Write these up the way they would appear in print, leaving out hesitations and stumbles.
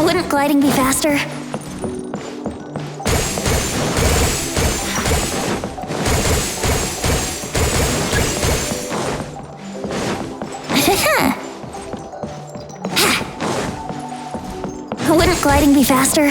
Wouldn't gliding be faster? Wouldn't gliding be faster?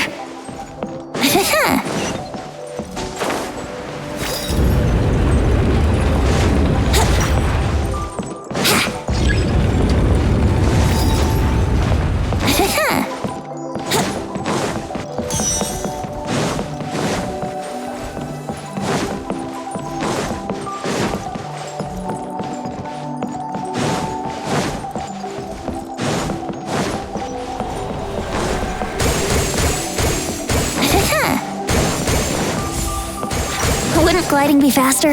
Wouldn't gliding be faster?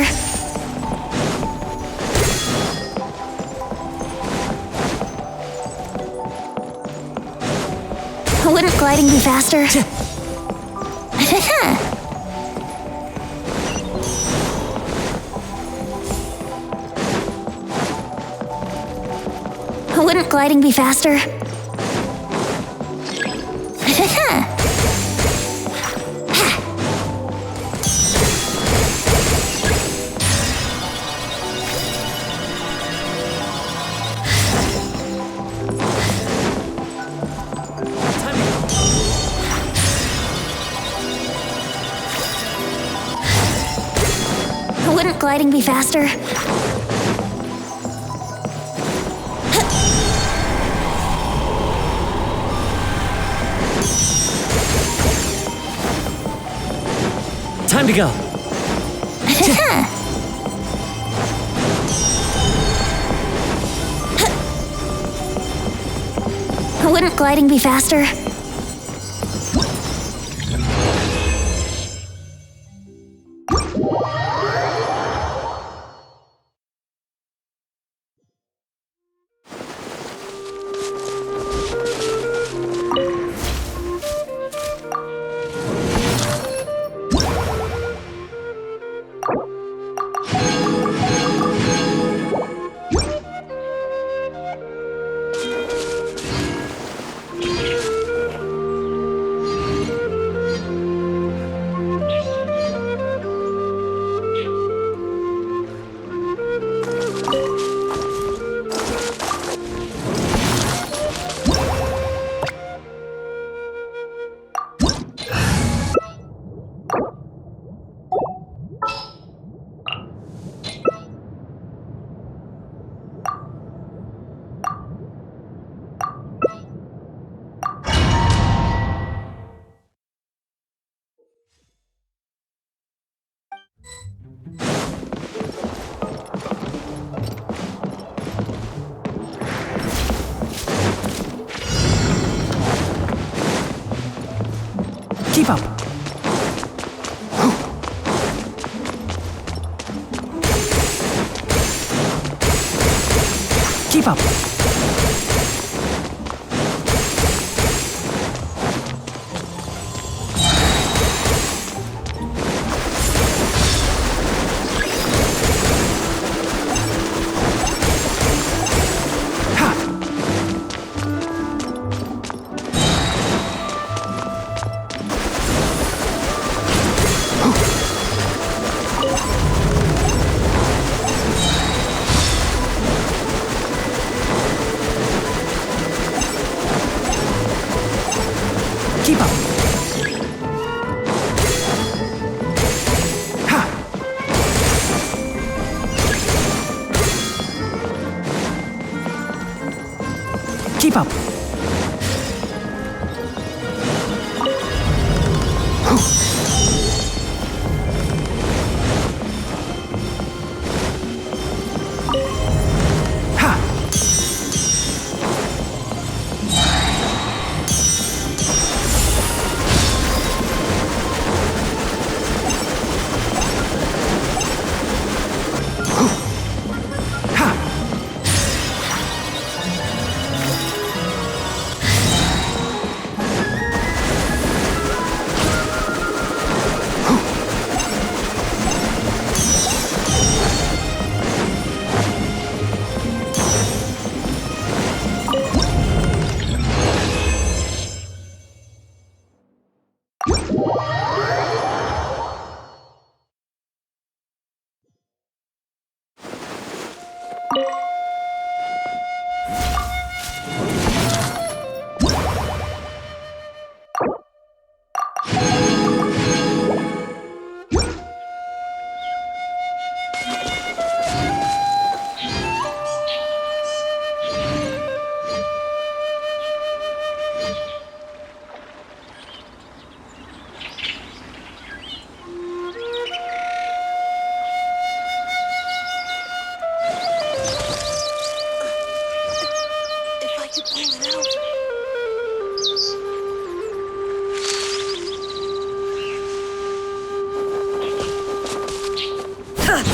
Wouldn't gliding be faster? Wouldn't gliding be faster? Wouldn't gliding be faster? Time to go. Wouldn't gliding be faster? Keep up. Keep up. Keep up. Ha! Keep up. Can't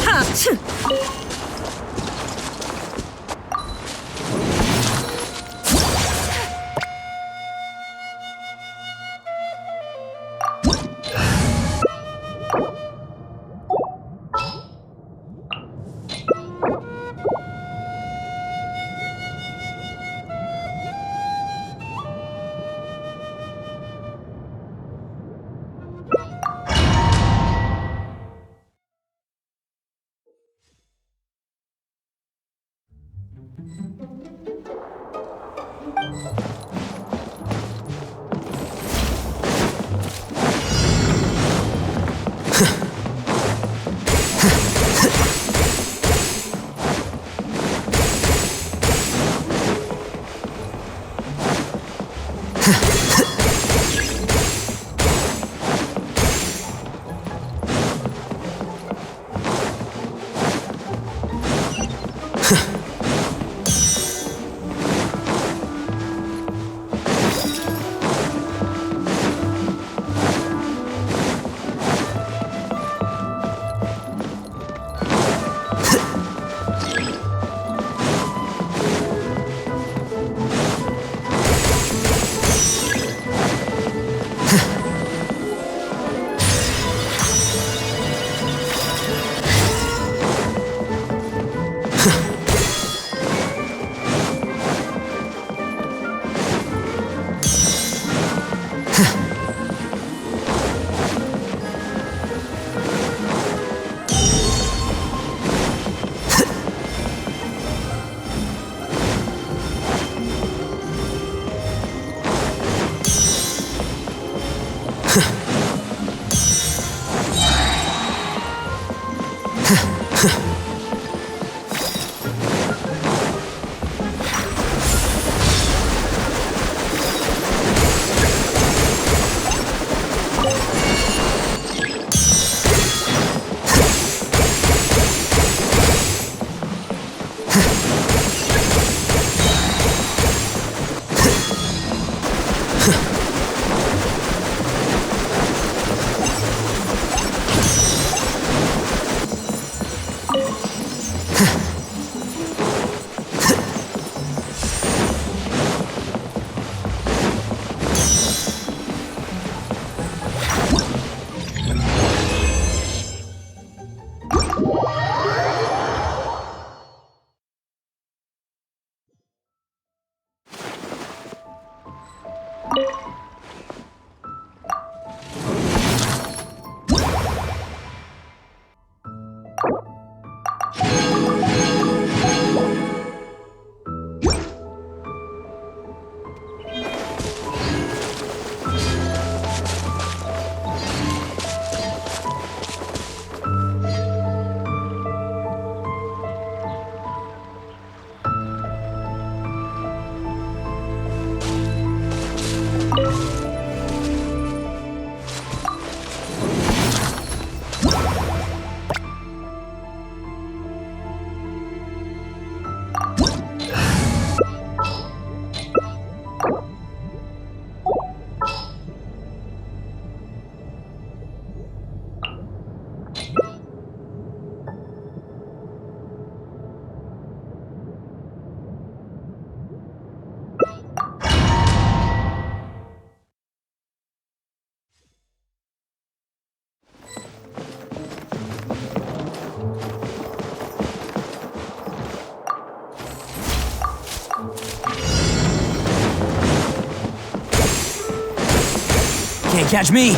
catch me!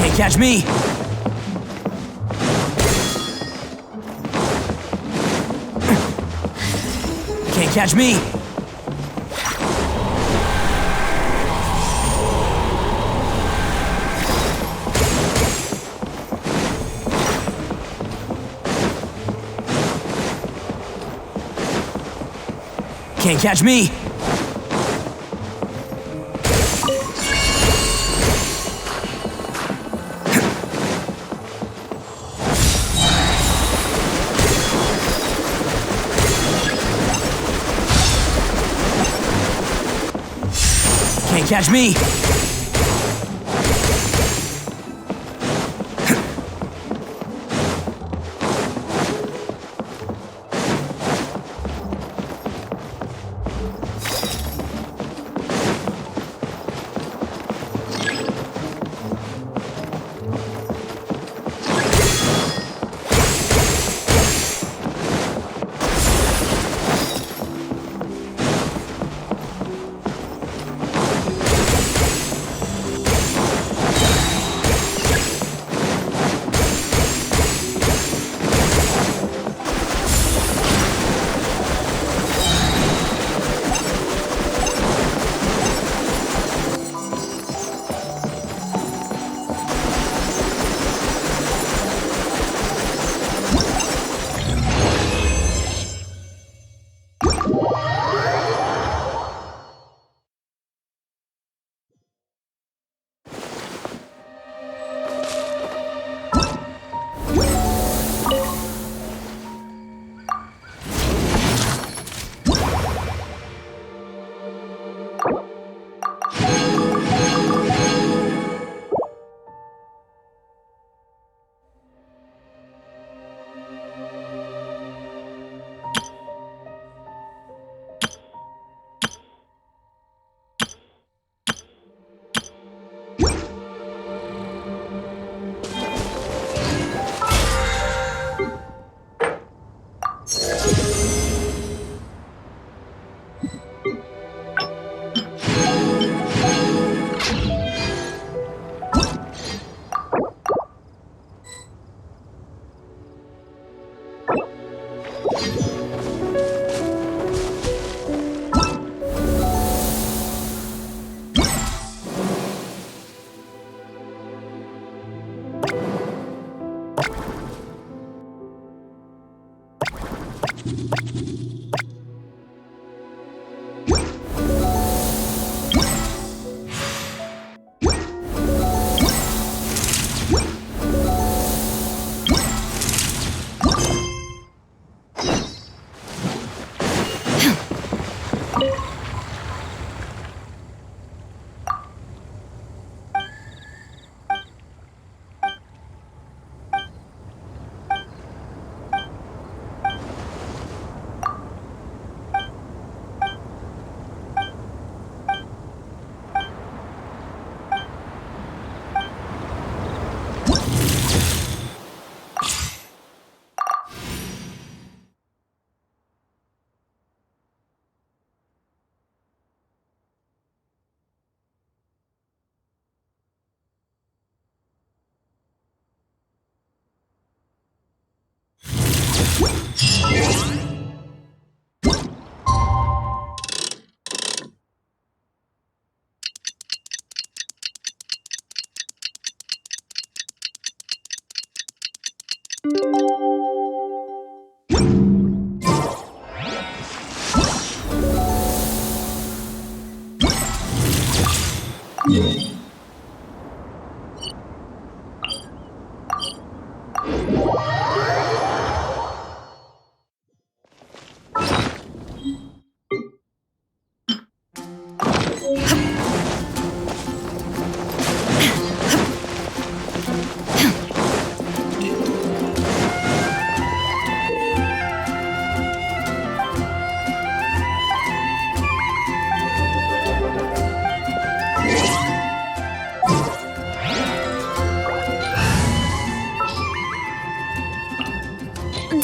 Can't catch me! Can't catch me! Can't catch me! catch me!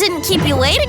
Didn't keep you waiting.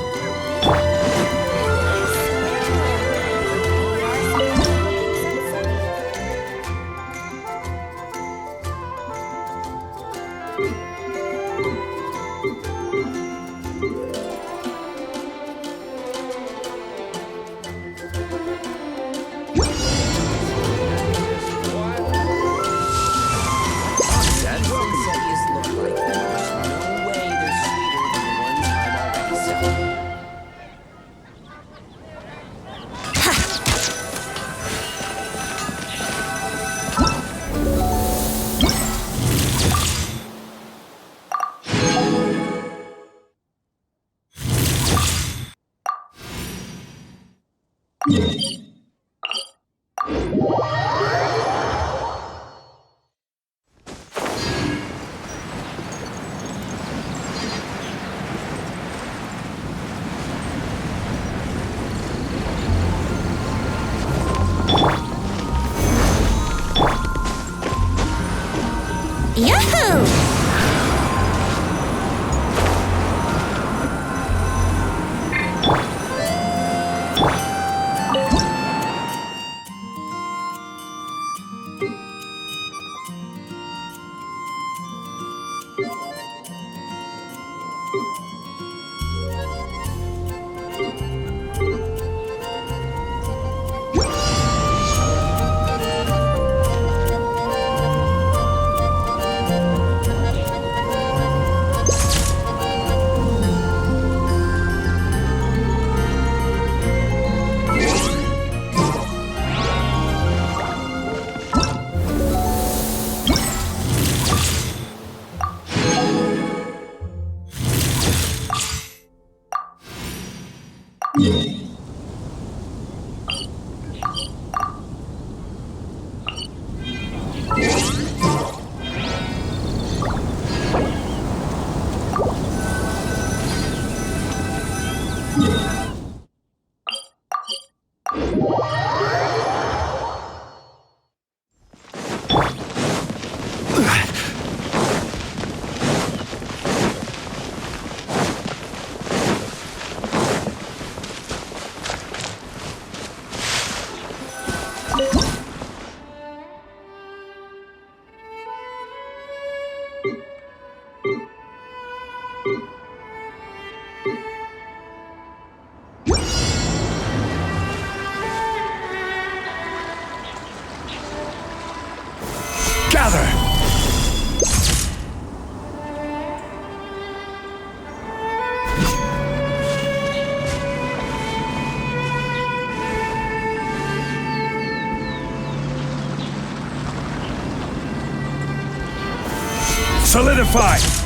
Solidify!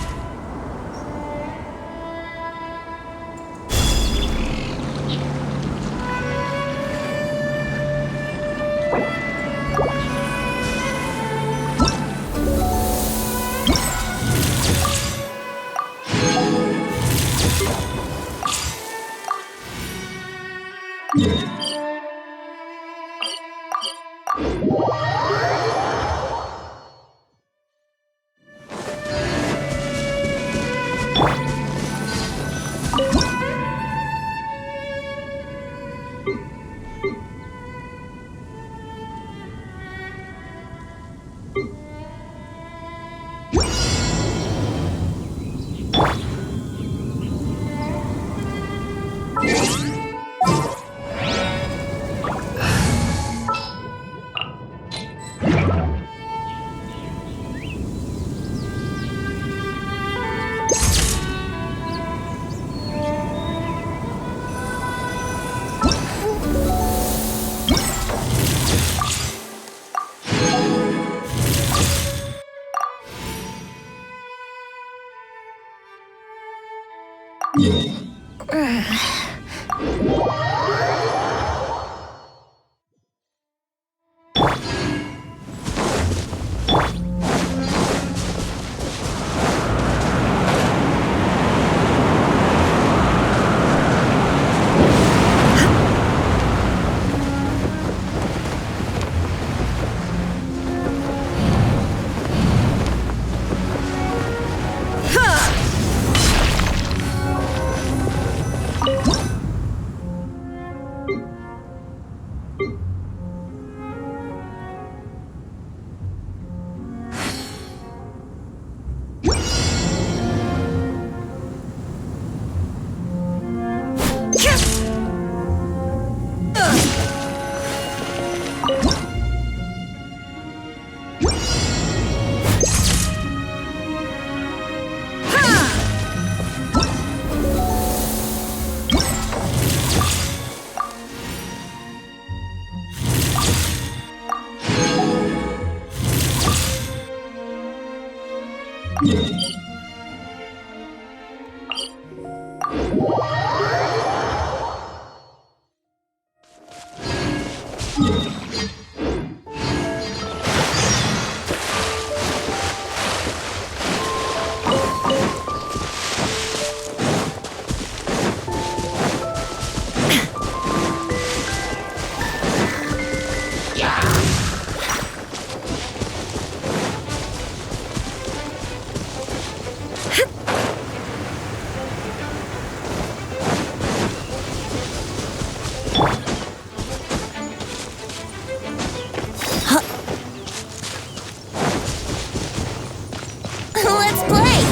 Let's play!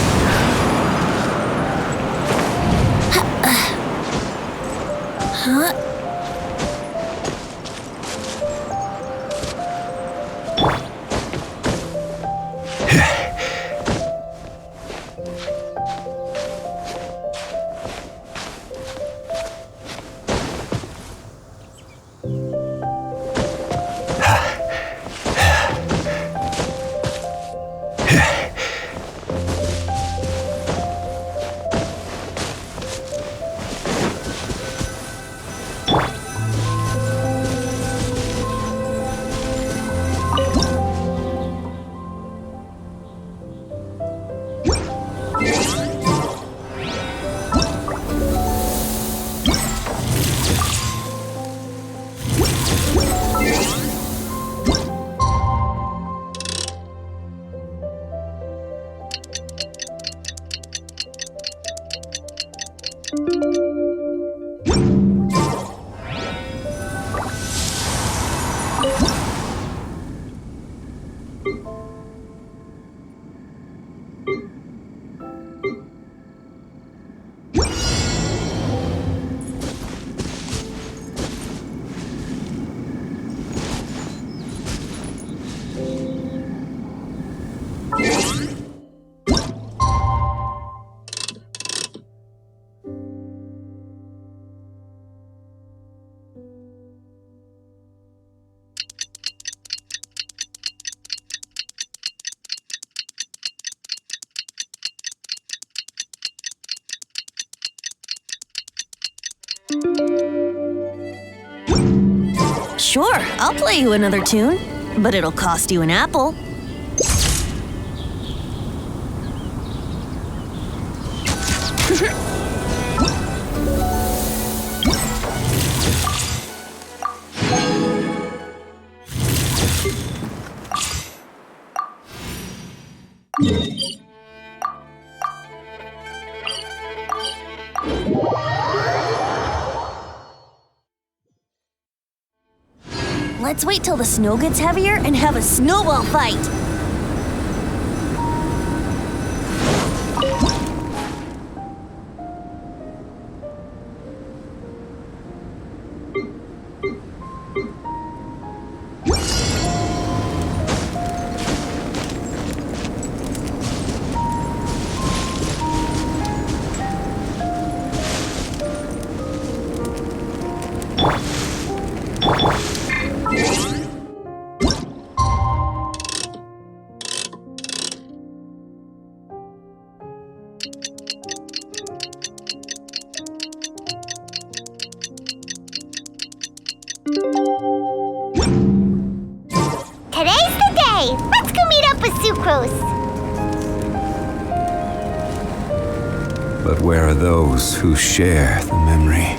Huh? Sure, I'll play you another tune, but it'll cost you an apple. Let's wait till the snow gets heavier and have a snowball fight. Today's the day! Let's go meet up with Sucrose! But where are those who share the memory?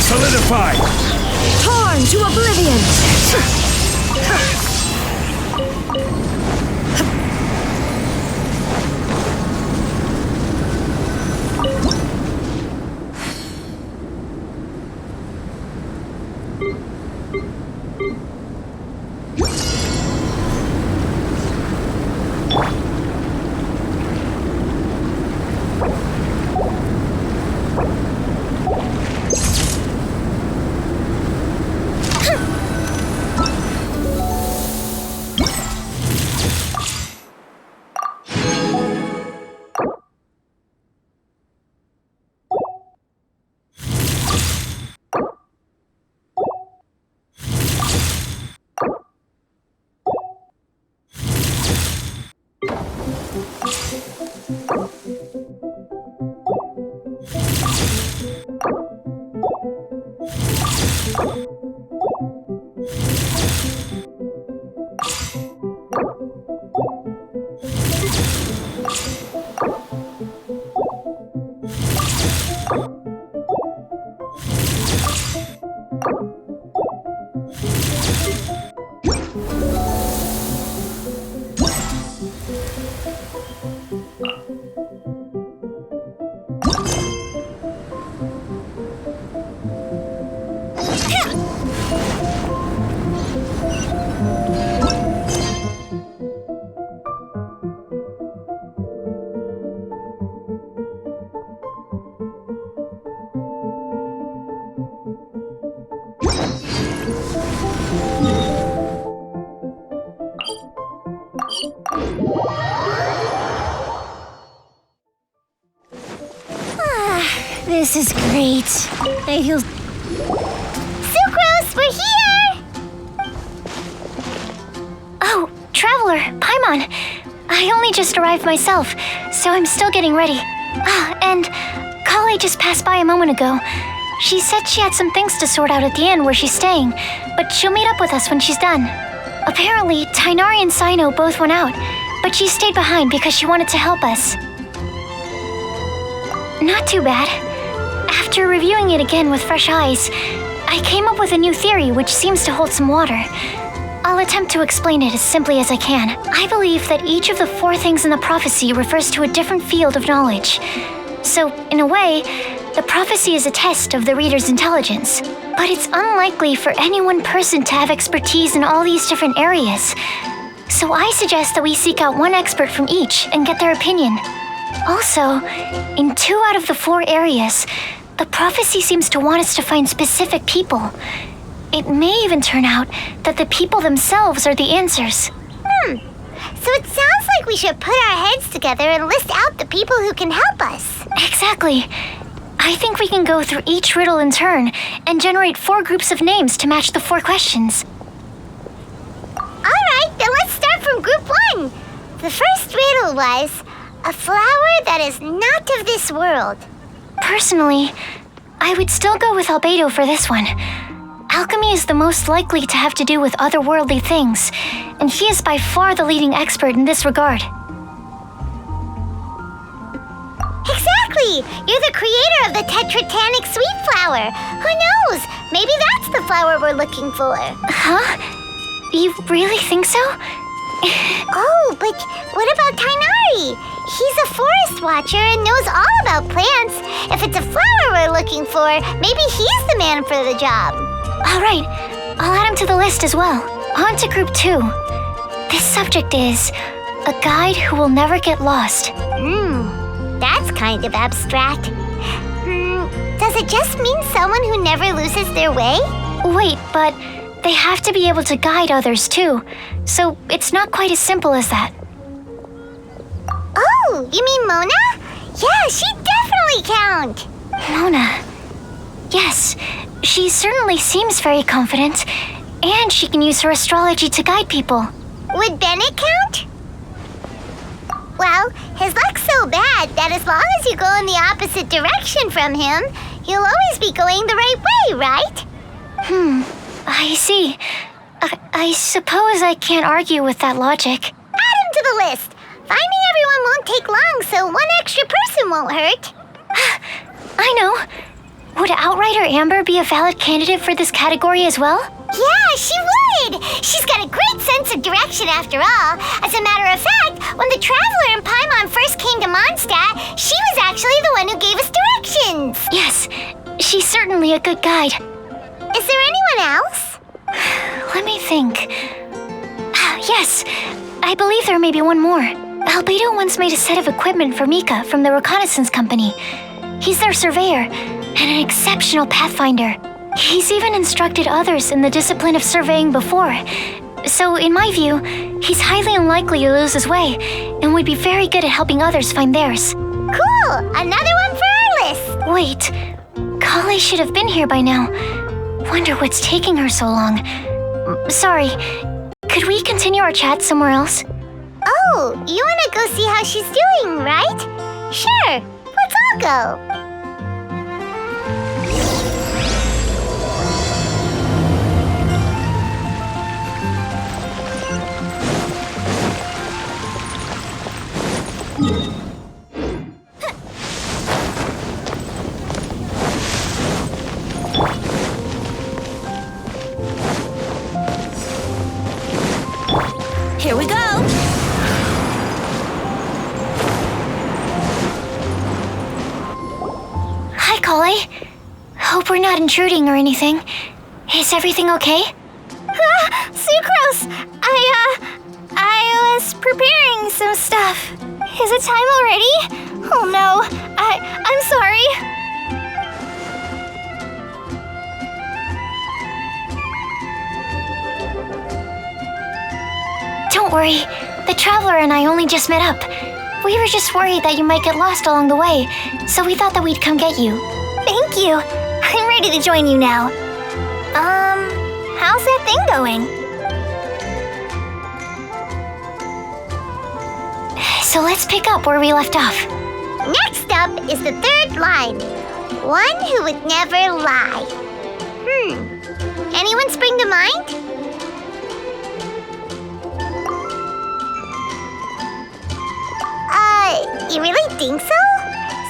Solidify! Torn to oblivion! This is great. I feel... Sucrose, we're here! Oh, Traveler, Paimon. I only just arrived myself, so I'm still getting ready. And Collei just passed by a moment ago. She said she had some things to sort out at the inn where she's staying, but she'll meet up with us when she's done. Apparently, Tighnari and Cyno both went out, but she stayed behind because she wanted to help us. Not too bad. After reviewing it again with fresh eyes, I came up with a new theory which seems to hold some water. I'll attempt to explain it as simply as I can. I believe that each of the 4 things in the prophecy refers to a different field of knowledge. So, in a way, the prophecy is a test of the reader's intelligence. But it's unlikely for any one person to have expertise in all these different areas. So I suggest that we seek out one expert from each and get their opinion. Also, in 2 out of the 4 areas, the prophecy seems to want us to find specific people. It may even turn out that the people themselves are the answers. So it sounds like we should put our heads together and list out the people who can help us. Exactly. I think we can go through each riddle in turn and generate 4 groups of names to match the 4 questions. Alright, then let's start from group 1. The first riddle was, a flower that is not of this world. Personally, I would still go with Albedo for this one. Alchemy is the most likely to have to do with otherworldly things, and he is by far the leading expert in this regard. Exactly! You're the creator of the tetratanic sweet flower. Who knows? Maybe that's the flower we're looking for. Huh? You really think so? Oh, but what about Tighnari? He's a forest watcher and knows all about plants. If it's a flower we're looking for, maybe he's the man for the job. All right, I'll add him to the list as well. On to group 2. This subject is a guide who will never get lost. That's kind of abstract. Does it just mean someone who never loses their way? Wait, but they have to be able to guide others too, so it's not quite as simple as that. Oh, you mean Mona? Yeah, she definitely count. Mona. Yes, she certainly seems very confident, and she can use her astrology to guide people. Would Bennett count? Well, his luck's so bad that as long as you go in the opposite direction from him, you'll always be going the right way, right? I see. I suppose I can't argue with that logic. Add him to the list. Finding everyone won't take long, so one extra person won't hurt. I know. Would Outrider Amber be a valid candidate for this category as well? Yeah, she would! She's got a great sense of direction after all. As a matter of fact, when the Traveler and Paimon first came to Mondstadt, she was actually the one who gave us directions. Yes, she's certainly a good guide. Is there anyone else? Let me think. Yes, I believe there may be one more. Albedo once made a set of equipment for Mika from the reconnaissance company. He's their surveyor and an exceptional pathfinder. He's even instructed others in the discipline of surveying before. So, in my view, he's highly unlikely to lose his way and would be very good at helping others find theirs. Cool! Another one for our list! Wait, Collei should have been here by now. Wonder what's taking her so long. Sorry, could we continue our chat somewhere else? Oh, you wanna go see how she's doing, right? Sure, let's all go. Here we go. Hi, Collei. Hope we're not intruding or anything. Is everything okay? Sucrose! I was preparing some stuff. Is it time already? Oh no, I'm sorry. Don't worry, the Traveler and I only just met up. We were just worried that you might get lost along the way, so we thought that we'd come get you. Thank you. I'm ready to join you now. How's that thing going? So let's pick up where we left off. Next up is the third line. One who would never lie. Anyone spring to mind? You really think so?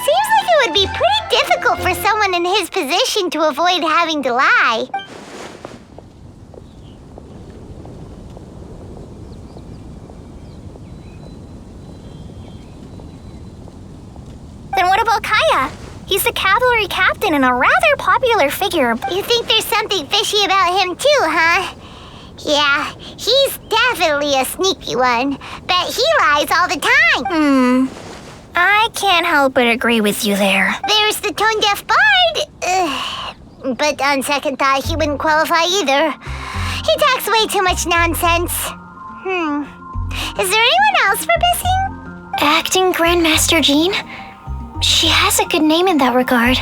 Seems like it would be pretty difficult for someone in his position to avoid having to lie. Then what about Kaya? He's the cavalry captain and a rather popular figure. You think there's something fishy about him too, huh? Yeah, he's definitely a sneaky one. Bet he lies all the time. I can't help but agree with you there. There's the tone-deaf bard. But on second thought, he wouldn't qualify either. He talks way too much nonsense. Is there anyone else we're missing? Acting Grandmaster Jean? She has a good name in that regard,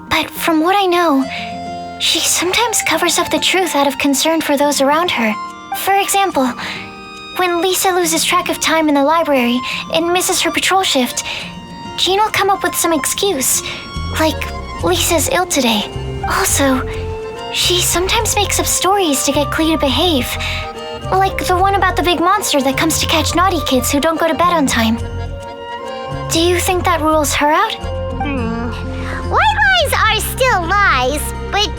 but from what I know, she sometimes covers up the truth out of concern for those around her. For example, when Lisa loses track of time in the library and misses her patrol shift, Jean will come up with some excuse, like Lisa's ill today. Also, she sometimes makes up stories to get Klee to behave, like the one about the big monster that comes to catch naughty kids who don't go to bed on time. Do you think that rules her out? White lies are still lies, but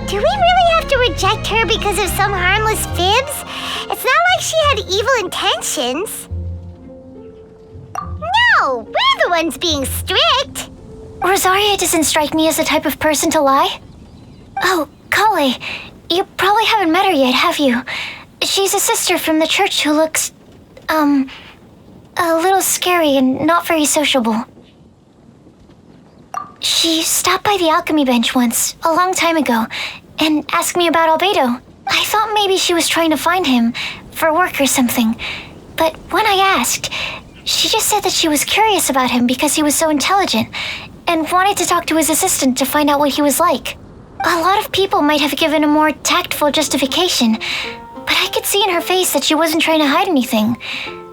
do we really have to reject her because of some harmless fibs? It's not like she had evil intentions. No, we're the ones being strict. Rosaria doesn't strike me as the type of person to lie. Oh, Collei, you probably haven't met her yet, have you? She's a sister from the church who looks, a little scary and not very sociable. She stopped by the alchemy bench once, a long time ago, and asked me about Albedo. I thought maybe she was trying to find him, for work or something. But when I asked, she just said that she was curious about him because he was so intelligent, and wanted to talk to his assistant to find out what he was like. A lot of people might have given a more tactful justification, but I could see in her face that she wasn't trying to hide anything.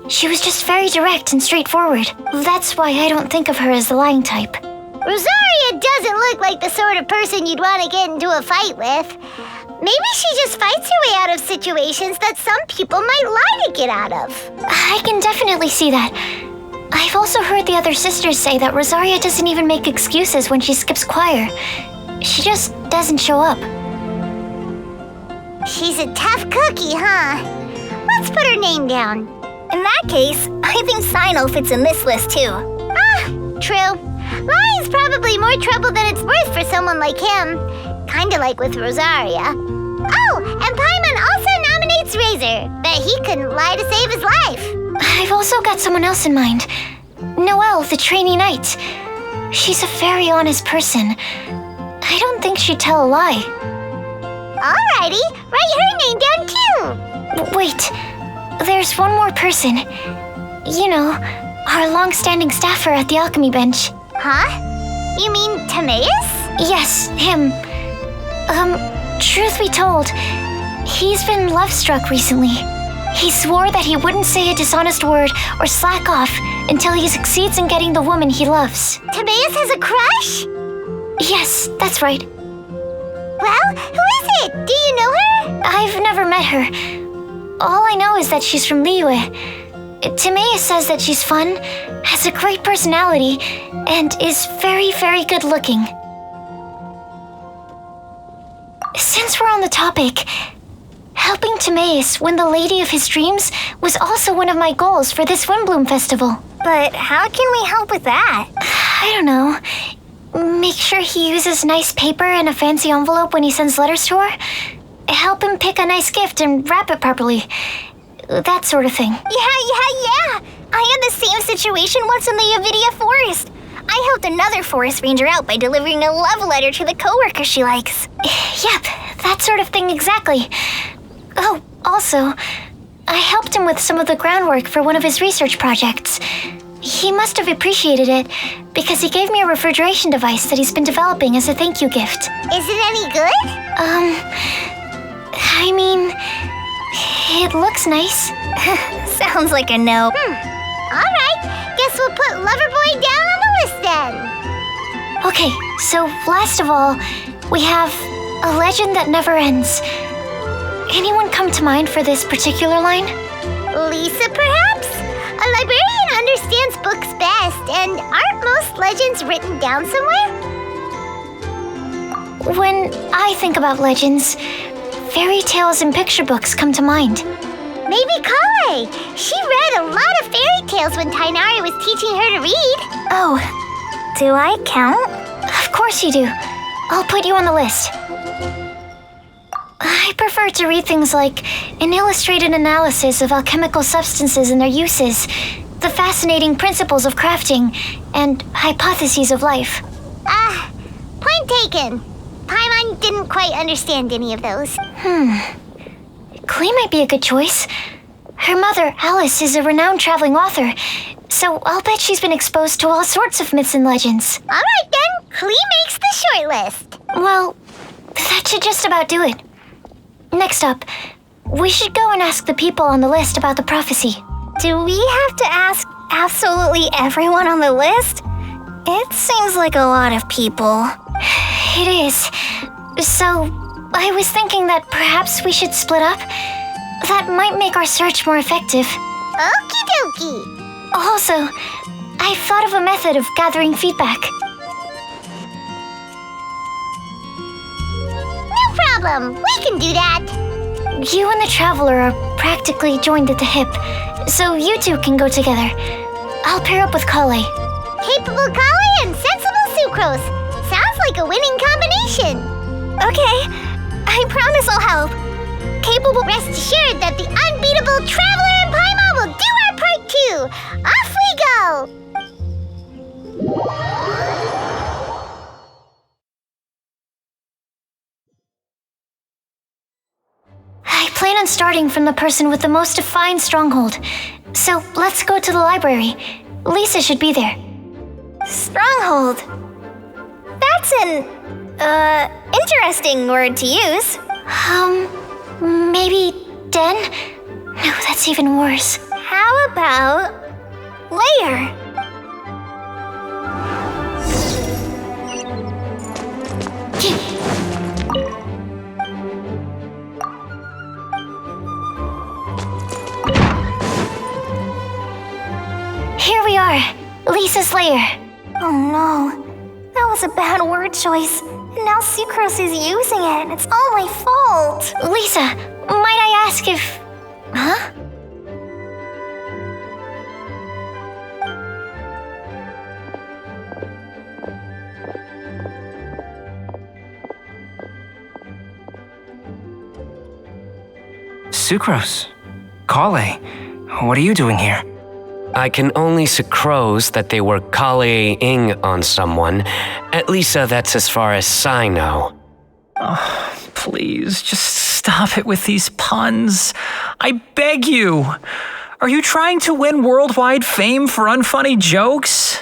She was just very direct and straightforward. That's why I don't think of her as the lying type. Rosaria doesn't look like the sort of person you'd want to get into a fight with. Maybe she just fights her way out of situations that some people might lie to get out of. I can definitely see that. I've also heard the other sisters say that Rosaria doesn't even make excuses when she skips choir. She just doesn't show up. She's a tough cookie, huh? Let's put her name down. In that case, I think Sino fits in this list too. Ah, true. Lion's probably more trouble than it's worth for someone like him. Kinda like with Rosaria. Oh, and Paimon also nominates Razor, but he couldn't lie to save his life. I've also got someone else in mind. Noelle, the trainee knight. She's a very honest person. I don't think she'd tell a lie. Alrighty, write her name down too. Wait, there's one more person. You know, our long-standing staffer at the alchemy bench. Huh? You mean Timaeus? Yes, him. Truth be told, he's been love-struck recently. He swore that he wouldn't say a dishonest word or slack off until he succeeds in getting the woman he loves. Timaeus has a crush? Yes, that's right. Well, who is it? Do you know her? I've never met her. All I know is that she's from Liyue. Timaeus says that she's fun, has a great personality, and is very, very good looking. Since we're on the topic, helping Timaeus win the lady of his dreams was also one of my goals for this Windblume Festival. But how can we help with that? I don't know. Make sure he uses nice paper and a fancy envelope when he sends letters to her. Help him pick a nice gift and wrap it properly. That sort of thing. Yeah. I had the same situation once in the Avidia forest. I helped another forest ranger out by delivering a love letter to the coworker she likes. Yep, that sort of thing exactly. Oh, also, I helped him with some of the groundwork for one of his research projects. He must have appreciated it because he gave me a refrigeration device that he's been developing as a thank you gift. Is it any good? I mean, it looks nice. Sounds like a no. Alright, guess we'll put Loverboy down on the list then. Okay, so last of all, we have a legend that never ends. Anyone come to mind for this particular line? Lisa, perhaps? A librarian understands books best, and aren't most legends written down somewhere? When I think about legends, fairy tales and picture books come to mind. Maybe Collei. She read a lot of fairy tales when Tainari was teaching her to read. Oh, do I count? Of course you do. I'll put you on the list. I prefer to read things like an illustrated analysis of alchemical substances and their uses, the fascinating principles of crafting, and hypotheses of life. Point taken. Paimon didn't quite understand any of those. Collei might be a good choice. Her mother, Alice, is a renowned traveling author, so I'll bet she's been exposed to all sorts of myths and legends. Alright then, Collei makes the short list. Well, that should just about do it. Next up, we should go and ask the people on the list about the prophecy. Do we have to ask absolutely everyone on the list? It seems like a lot of people. It is. So, I was thinking that perhaps we should split up. That might make our search more effective. Okie dokie. Also, I've thought of a method of gathering feedback. No problem, we can do that. You and the Traveler are practically joined at the hip, so you two can go together. I'll pair up with Collei. Capable Collei and sensible Sucrose. Sounds like a winning combination. Okay, I promise I'll help. Capable, rest assured that the unbeatable Traveler and Paimon will do our part too. Off we go! I plan on starting from the person with the most defined stronghold. So let's go to the library. Lisa should be there. Stronghold. That's an, interesting word to use. Maybe den? No, that's even worse. How about layer? Here we are, Lisa's lair. Oh no, that was a bad word choice. And now Sucrose is using it. It's all my fault. Lisa, might I ask if... Huh? Sucrose. Collei, what are you doing here? I can only sucrose that they were Collei-ing on someone. At least that's as far as I know. Please, just stop it with these puns. I beg you. Are you trying to win worldwide fame for unfunny jokes?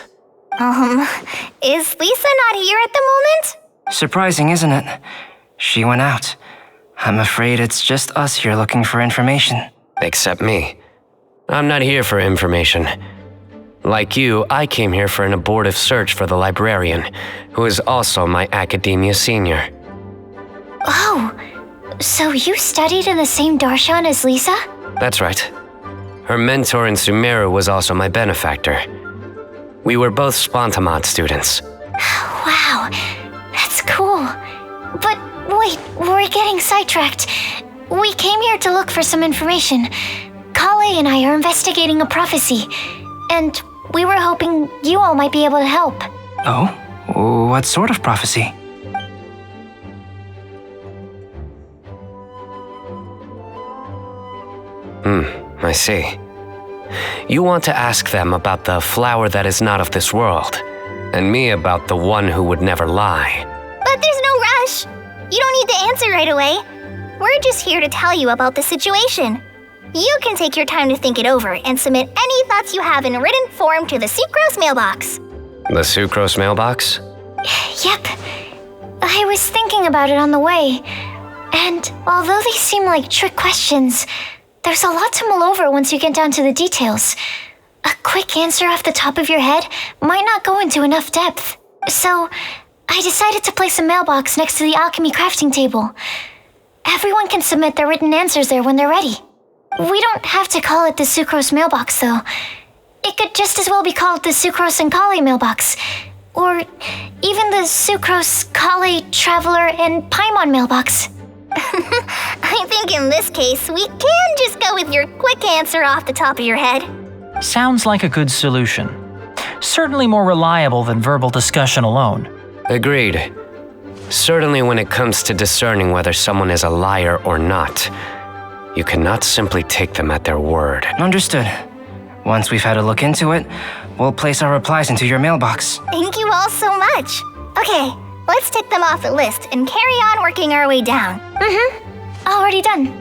Is Lisa not here at the moment? Surprising, isn't it? She went out. I'm afraid it's just us here looking for information. Except me. I'm not here for information. Like you, I came here for an abortive search for the librarian, who is also my academia senior. Oh, so you studied in the same darshan as Lisa? That's right. Her mentor in Sumeru was also my benefactor. We were both Spontamod students. Wow, that's cool. But wait, we're getting sidetracked. We came here to look for some information. Collei and I are investigating a prophecy, and we were hoping you all might be able to help. Oh? What sort of prophecy? I see. You want to ask them about the flower that is not of this world, and me about the one who would never lie. But there's no rush. You don't need to answer right away. We're just here to tell you about the situation. You can take your time to think it over and submit any thoughts you have in written form to the Sucrose mailbox. The Sucrose mailbox? Yep. I was thinking about it on the way, and although they seem like trick questions, there's a lot to mull over once you get down to the details. A quick answer off the top of your head might not go into enough depth. So, I decided to place a mailbox next to the alchemy crafting table. Everyone can submit their written answers there when they're ready. We don't have to call it the Sucrose mailbox, though. It could just as well be called the Sucrose and Collei mailbox. Or even the Sucrose, Collei, Traveler, and Paimon mailbox. I think in this case, we can just go with your quick answer off the top of your head. Sounds like a good solution. Certainly more reliable than verbal discussion alone. Agreed. Certainly when it comes to discerning whether someone is a liar or not, you cannot simply take them at their word. Understood. Once we've had a look into it, we'll place our replies into your mailbox. Thank you all so much. Okay, let's tick them off the list and carry on working our way down. Already done.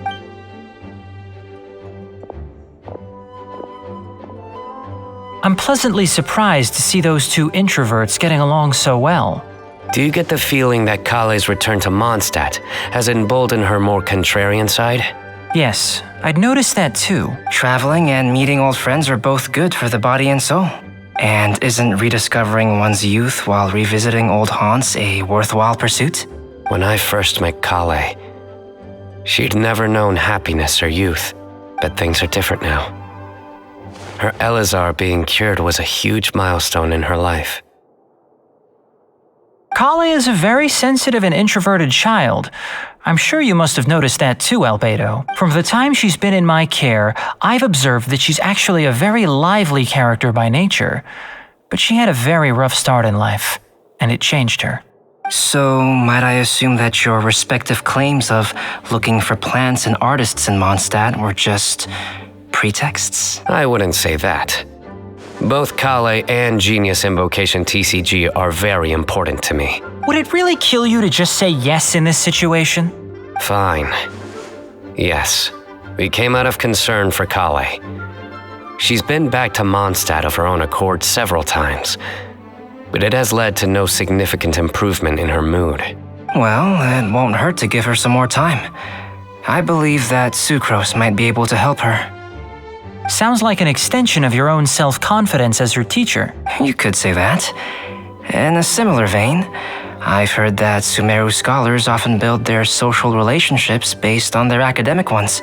I'm pleasantly surprised to see those two introverts getting along so well. Do you get the feeling that Collei's return to Mondstadt has emboldened her more contrarian side? Yes, I'd noticed that too. Traveling and meeting old friends are both good for the body and soul. And isn't rediscovering one's youth while revisiting old haunts a worthwhile pursuit? When I first met Collei, she'd never known happiness or youth, but things are different now. Her Elazar being cured was a huge milestone in her life. Collei is a very sensitive and introverted child. I'm sure you must have noticed that too, Albedo. From the time she's been in my care, I've observed that she's actually a very lively character by nature. But she had a very rough start in life, and it changed her. So, might I assume that your respective claims of looking for plants and artists in Mondstadt were just pretexts? I wouldn't say that. Both Collei and Genius Invocation TCG are very important to me. Would it really kill you to just say yes in this situation? Fine. Yes, we came out of concern for Collei. She's been back to Mondstadt of her own accord several times, but it has led to no significant improvement in her mood. Well, it won't hurt to give her some more time. I believe that Sucrose might be able to help her. Sounds like an extension of your own self-confidence as her teacher. You could say that. In a similar vein, I've heard that Sumeru scholars often build their social relationships based on their academic ones.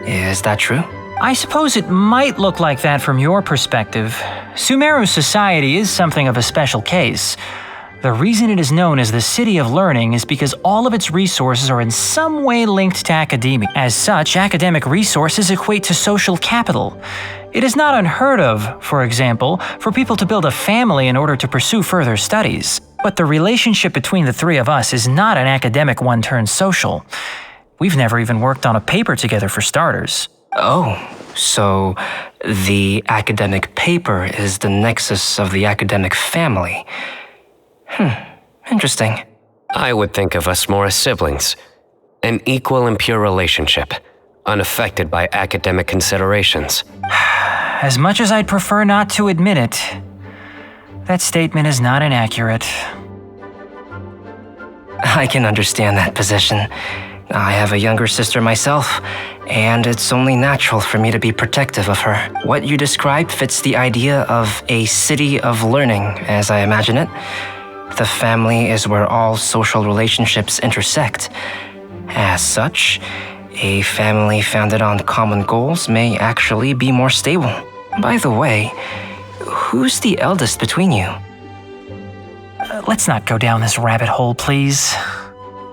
Is that true? I suppose it might look like that from your perspective. Sumeru society is something of a special case. The reason it is known as the City of Learning is because all of its resources are in some way linked to academia. As such, academic resources equate to social capital. It is not unheard of, for example, for people to build a family in order to pursue further studies. But the relationship between the three of us is not an academic one turned social. We've never even worked on a paper together for starters. Oh, so the academic paper is the nexus of the academic family. Interesting. I would think of us more as siblings. An equal and pure relationship, unaffected by academic considerations. As much as I'd prefer not to admit it, that statement is not inaccurate. I can understand that position. I have a younger sister myself, and it's only natural for me to be protective of her. What you described fits the idea of a city of learning, as I imagine it. The family is where all social relationships intersect. As such, a family founded on common goals may actually be more stable. By the way, who's the eldest between you? Let's not go down this rabbit hole, please.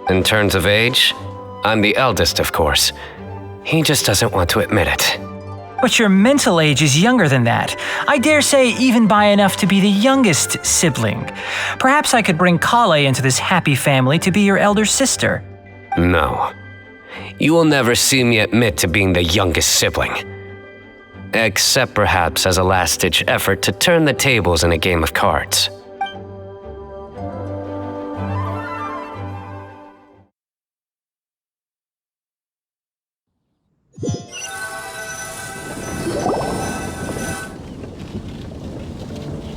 In terms of age, I'm the eldest, of course. He just doesn't want to admit it. But your mental age is younger than that. I dare say even by enough to be the youngest sibling. Perhaps I could bring Collei into this happy family to be your elder sister. No. You will never see me admit to being the youngest sibling. Except perhaps as a last-ditch effort to turn the tables in a game of cards.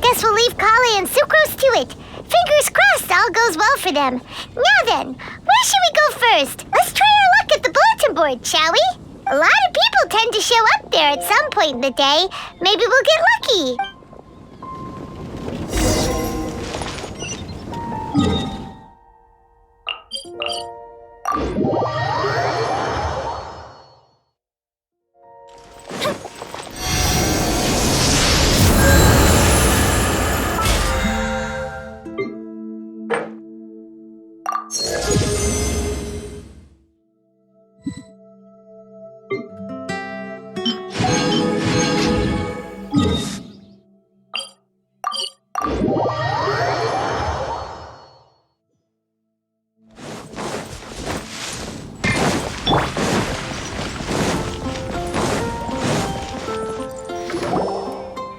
Guess we'll leave Collei and Sucrose to it. Fingers crossed all goes well for them. Now then, where should we go first? Let's try our luck at the bulletin board, shall we? A lot of people tend to show up there at some point in the day. Maybe we'll get lucky.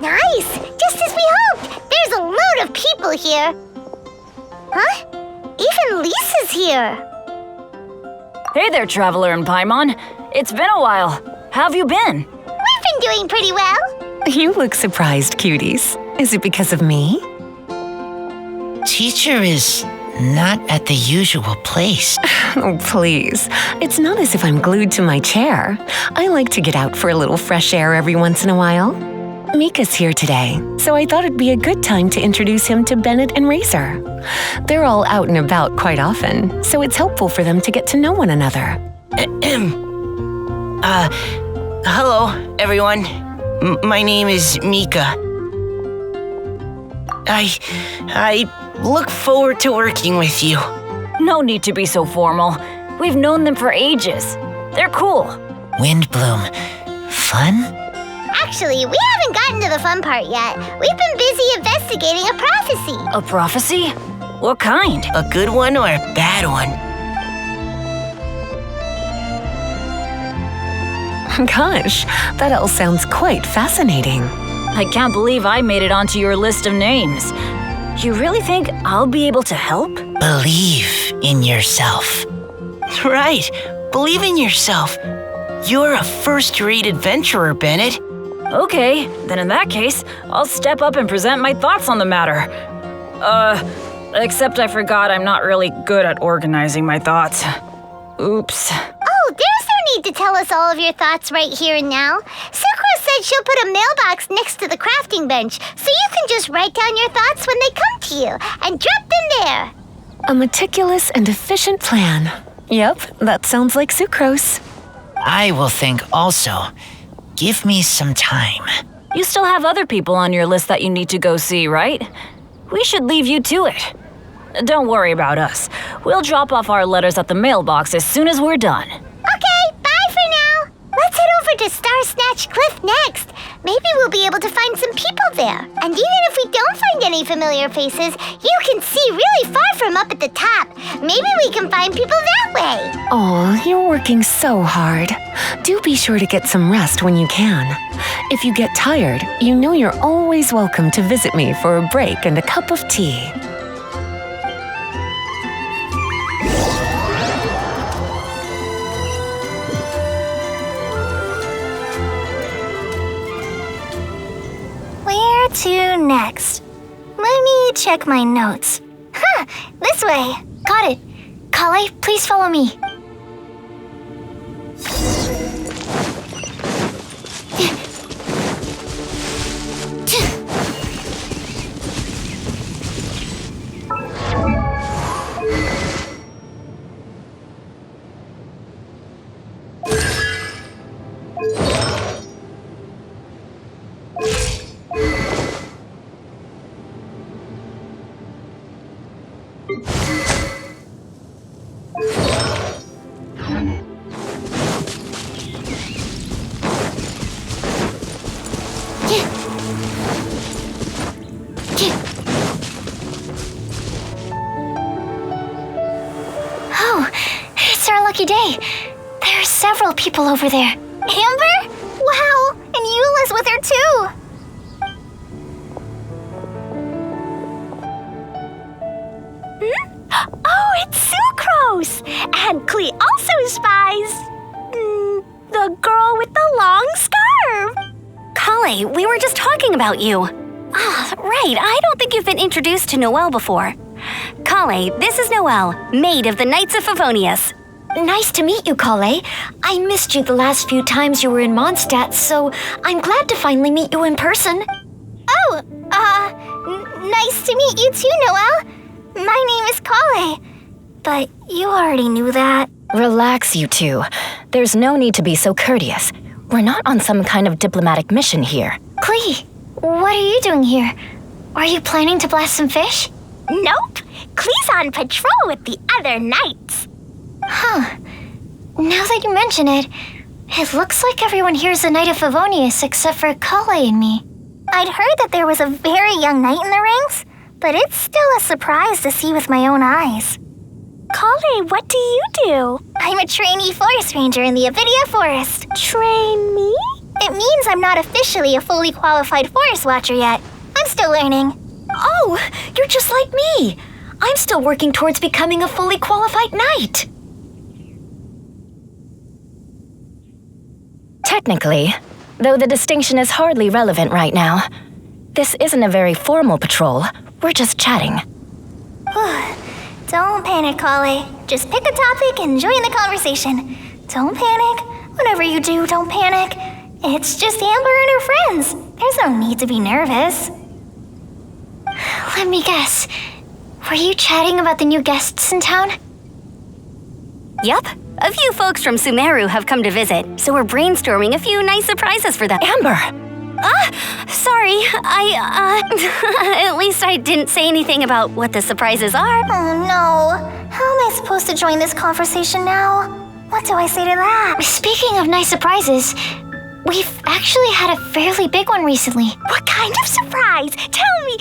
Nice! Just as we hoped! There's a load of people here. Huh? Even Lisa's here. Hey there, Traveler and Paimon. It's been a while. How have you been? We've been doing pretty well. You look surprised, cuties. Is it because of me? Teacher is not at the usual place. Oh, please. It's not as if I'm glued to my chair. I like to get out for a little fresh air every once in a while. Mika's here today, so I thought it'd be a good time to introduce him to Bennett and Razor. They're all out and about quite often, so it's helpful for them to get to know one another. Hello, everyone. My name is Mika. I look forward to working with you. No need to be so formal. We've known them for ages. They're cool. Windblume. Fun? Actually, we haven't gotten to the fun part yet. We've been busy investigating a prophecy. A prophecy? What kind? A good one or a bad one? Gosh, that all sounds quite fascinating. I can't believe I made it onto your list of names. You really think I'll be able to help? Believe in yourself. Right, believe in yourself. You're a first-rate adventurer, Bennett. Okay, then in that case, I'll step up and present my thoughts on the matter. Except I forgot I'm not really good at organizing my thoughts. Oops. Oh, there's no need to tell us all of your thoughts right here and now. Sucrose said she'll put a mailbox next to the crafting bench, so you can just write down your thoughts when they come to you, and drop them there. A meticulous and efficient plan. Yep, that sounds like Sucrose. I will think also. Give me some time. You still have other people on your list that you need to go see, right? We should leave you to it. Don't worry about us. We'll drop off our letters at the mailbox as soon as we're done. Okay, bye for now. Let's head over to Star Snatch Cliff next. Maybe we'll be able to find some people there. And even if we don't find any familiar faces, you can see really far from up at the top. Maybe we can find people that way. Oh, you're working so hard. Do be sure to get some rest when you can. If you get tired, you know you're always welcome to visit me for a break and a cup of tea. Where to next? Let me check my notes. Huh, this way. Got it. Collei, please follow me. Oh, it's our lucky day. There are several people over there. Amber? Wow, and Eula's with her too. Oh, it's Sucrose! And Klee also spies the girl with the long scarf. Collei, we were just talking about you. Ah, right, I don't think you've been introduced to Noelle before. Collei, this is Noelle, maid of the Knights of Favonius. Nice to meet you, Collei. I missed you the last few times you were in Mondstadt, so I'm glad to finally meet you in person. Oh, nice to meet you too, Noelle. My name is Collei, but you already knew that. Relax, you two. There's no need to be so courteous. We're not on some kind of diplomatic mission here. Klee, what are you doing here? Are you planning to blast some fish? Nope. Klee's on patrol with the other knights. Huh. Now that you mention it, it looks like everyone here is a Knight of Favonius except for Collei and me. I'd heard that there was a very young knight in the ranks, but it's still a surprise to see with my own eyes. Collei, what do you do? I'm a trainee forest ranger in the Avidia Forest. Trainee? It means I'm not officially a fully qualified forest watcher yet. I'm still learning. Oh, you're just like me. I'm still working towards becoming a fully qualified knight. Technically, though the distinction is hardly relevant right now, this isn't a very formal patrol. We're just chatting. Don't panic, Collei. Just pick a topic and join the conversation. Don't panic. Whatever you do, don't panic. It's just Amber and her friends. There's no need to be nervous. Let me guess. Were you chatting about the new guests in town? Yup. A few folks from Sumeru have come to visit, so we're brainstorming a few nice surprises for them. Amber! Sorry. At least I didn't say anything about what the surprises are. Oh no. How am I supposed to join this conversation now? What do I say to that? Speaking of nice surprises, we've actually had a fairly big one recently. What kind of surprise? Tell me!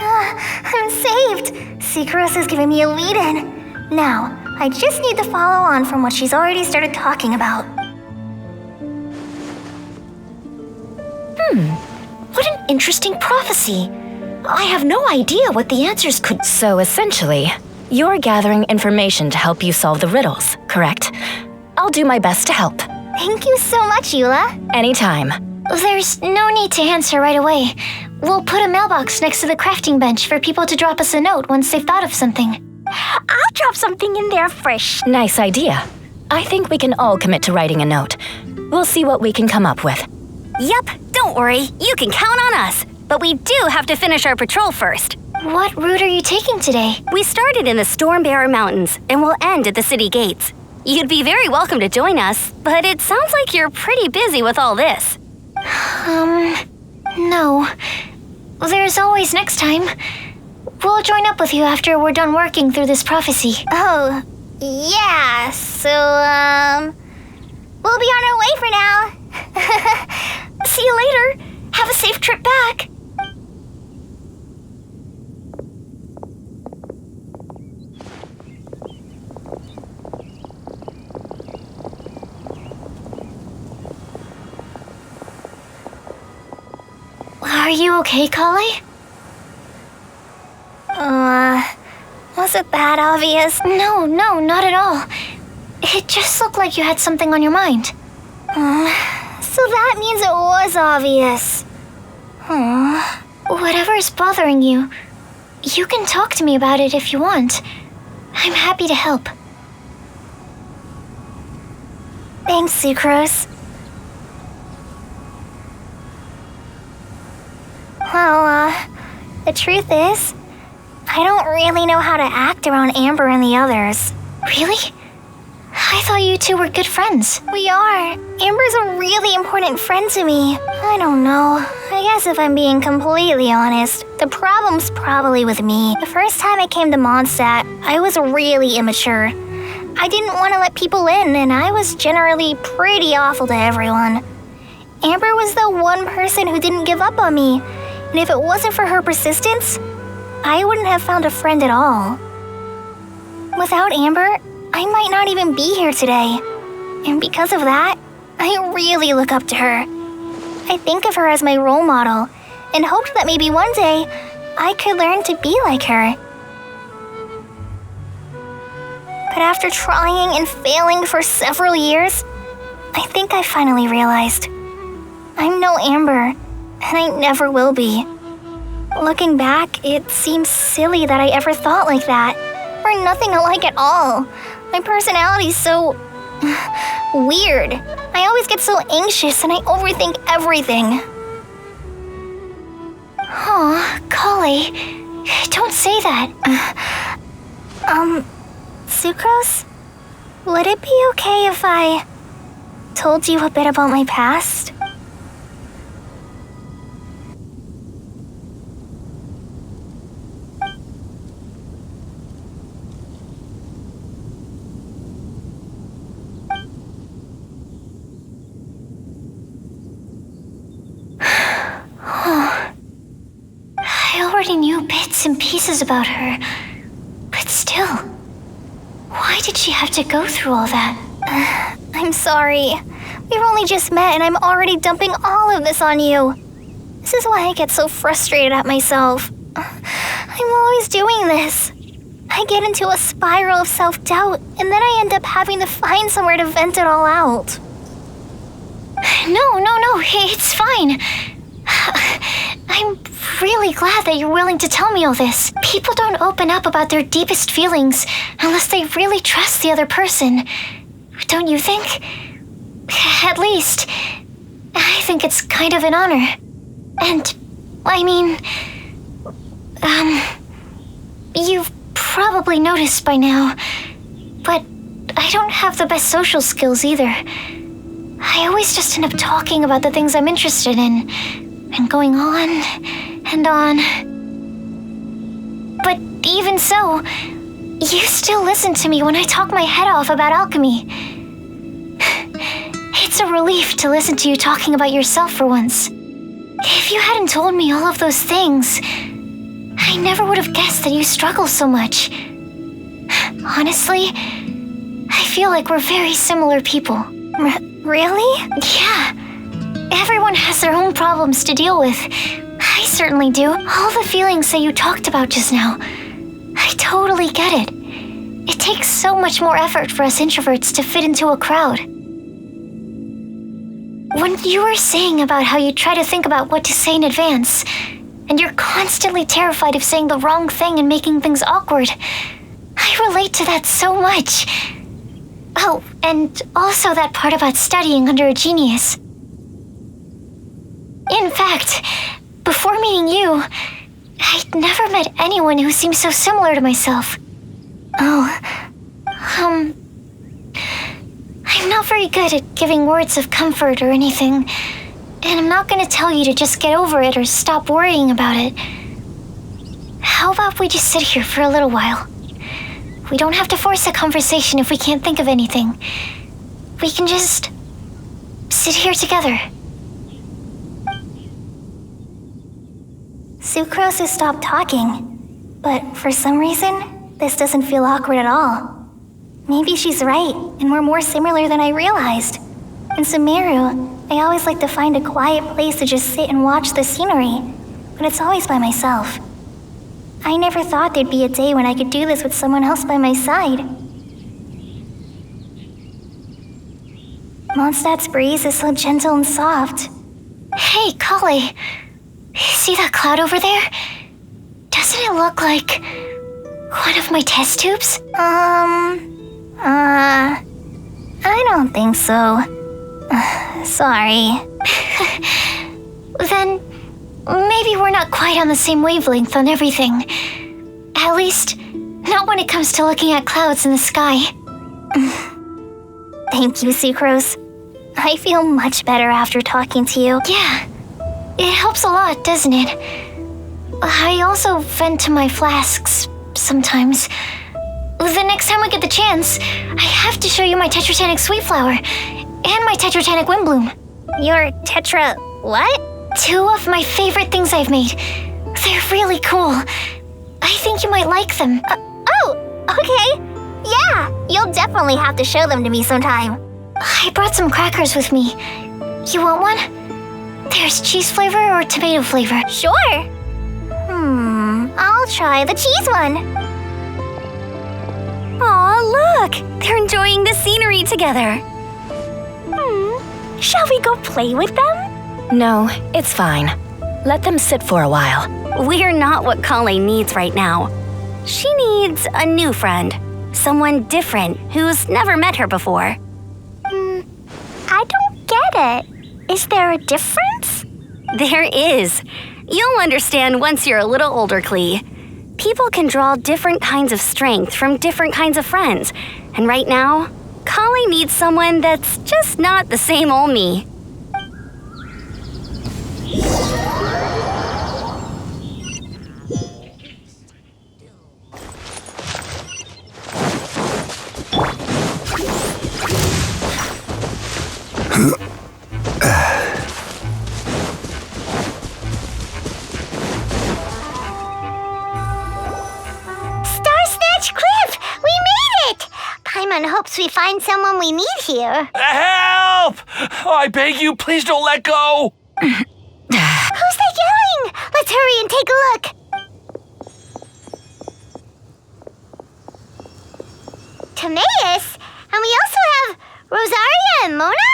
I'm saved. Sucrose is giving me a lead-in. Now, I just need to follow on from what she's already started talking about. What an interesting prophecy. I have no idea what the answers could... So essentially, you're gathering information to help you solve the riddles, correct? I'll do my best to help. Thank you so much, Eula. Anytime. There's no need to answer right away. We'll put a mailbox next to the crafting bench for people to drop us a note once they've thought of something. I'll drop something in there first. Nice idea. I think we can all commit to writing a note. We'll see what we can come up with. Yup, don't worry. You can count on us. But we do have to finish our patrol first. What route are you taking today? We started in the Stormbearer Mountains and will end at the city gates. You'd be very welcome to join us, but it sounds like you're pretty busy with all this. No. There's always next time. We'll join up with you after we're done working through this prophecy. Oh, yeah, so, we'll be on our way for now. See you later. Have a safe trip back. Are you okay, Collei? Was it that obvious? No, not at all. It just looked like you had something on your mind. So that means it was obvious. Whatever's bothering you, you can talk to me about it if you want. I'm happy to help. Thanks, Sucrose. Well, the truth is, I don't really know how to act around Amber and the others. Really? I thought you two were good friends. We are. Amber's a really important friend to me. I don't know. I guess if I'm being completely honest, the problem's probably with me. The first time I came to Mondstadt, I was really immature. I didn't want to let people in, and I was generally pretty awful to everyone. Amber was the one person who didn't give up on me, and if it wasn't for her persistence, I wouldn't have found a friend at all. Without Amber, I might not even be here today. And because of that, I really look up to her. I think of her as my role model and hoped that maybe one day I could learn to be like her. But after trying and failing for several years, I think I finally realized I'm no Amber, and I never will be. Looking back, it seems silly that I ever thought like that. We're nothing alike at all. My personality's so weird. I always get so anxious and I overthink everything. Aw, Collei, don't say that. Sucrose? Would it be okay if I told you a bit about my past? I already knew bits and pieces about her, but still, why did she have to go through all that? I'm sorry. We've only just met and I'm already dumping all of this on you. This is why I get so frustrated at myself. I'm always doing this. I get into a spiral of self-doubt and then I end up having to find somewhere to vent it all out. No, it's fine. I'm really glad that you're willing to tell me all this. People don't open up about their deepest feelings unless they really trust the other person. Don't you think? At least, I think it's kind of an honor. And, I mean, you've probably noticed by now, but I don't have the best social skills either. I always just end up talking about the things I'm interested in, and going on and on. But even so, you still listen to me when I talk my head off about alchemy. It's a relief to listen to you talking about yourself for once. If you hadn't told me all of those things, I never would have guessed that you struggle so much. Honestly, I feel like we're very similar people. Really? Yeah. Everyone has their own problems to deal with. I certainly do. All the feelings that you talked about just now, I totally get it. It takes so much more effort for us introverts to fit into a crowd. When you were saying about how you try to think about what to say in advance, and you're constantly terrified of saying the wrong thing and making things awkward, I relate to that so much. Oh, and also that part about studying under a genius. In fact, before meeting you, I'd never met anyone who seemed so similar to myself. I'm not very good at giving words of comfort or anything, and I'm not going to tell you to just get over it or stop worrying about it. How about we just sit here for a little while? We don't have to force a conversation if we can't think of anything. We can just sit here together. Sucrose has stopped talking, but for some reason, this doesn't feel awkward at all. Maybe she's right, and we're more similar than I realized. In Sumeru, I always like to find a quiet place to just sit and watch the scenery, but it's always by myself. I never thought there'd be a day when I could do this with someone else by my side. Mondstadt's breeze is so gentle and soft. Hey, Collei. See that cloud over there? Doesn't it look like one of my test tubes? I don't think so. Sorry. Then maybe we're not quite on the same wavelength on everything. At least, not when it comes to looking at clouds in the sky. Thank you, Sucrose. I feel much better after talking to you. Yeah, it helps a lot, doesn't it? I also vent to my flasks sometimes. The next time we get the chance, I have to show you my Tetratanic Sweet Flower and my Tetratanic Windblume. Your Tetra... what? 2 of my favorite things I've made. They're really cool. I think you might like them. Okay. Yeah, you'll definitely have to show them to me sometime. I brought some crackers with me. You want one? There's cheese flavor or tomato flavor. Sure. I'll try the cheese one. Aw, look! They're enjoying the scenery together. Shall we go play with them? No, it's fine. Let them sit for a while. We're not what Collei needs right now. She needs a new friend. Someone different who's never met her before. I don't get it. Is there a difference? There is. You'll understand once you're a little older, Klee. People can draw different kinds of strength from different kinds of friends. And right now, Collei needs someone that's just not the same old me. Paimon hopes we find someone we need here. Help! I beg you, please don't let go! Who's that yelling? Let's hurry and take a look. Timaeus? And we also have Rosaria and Mona?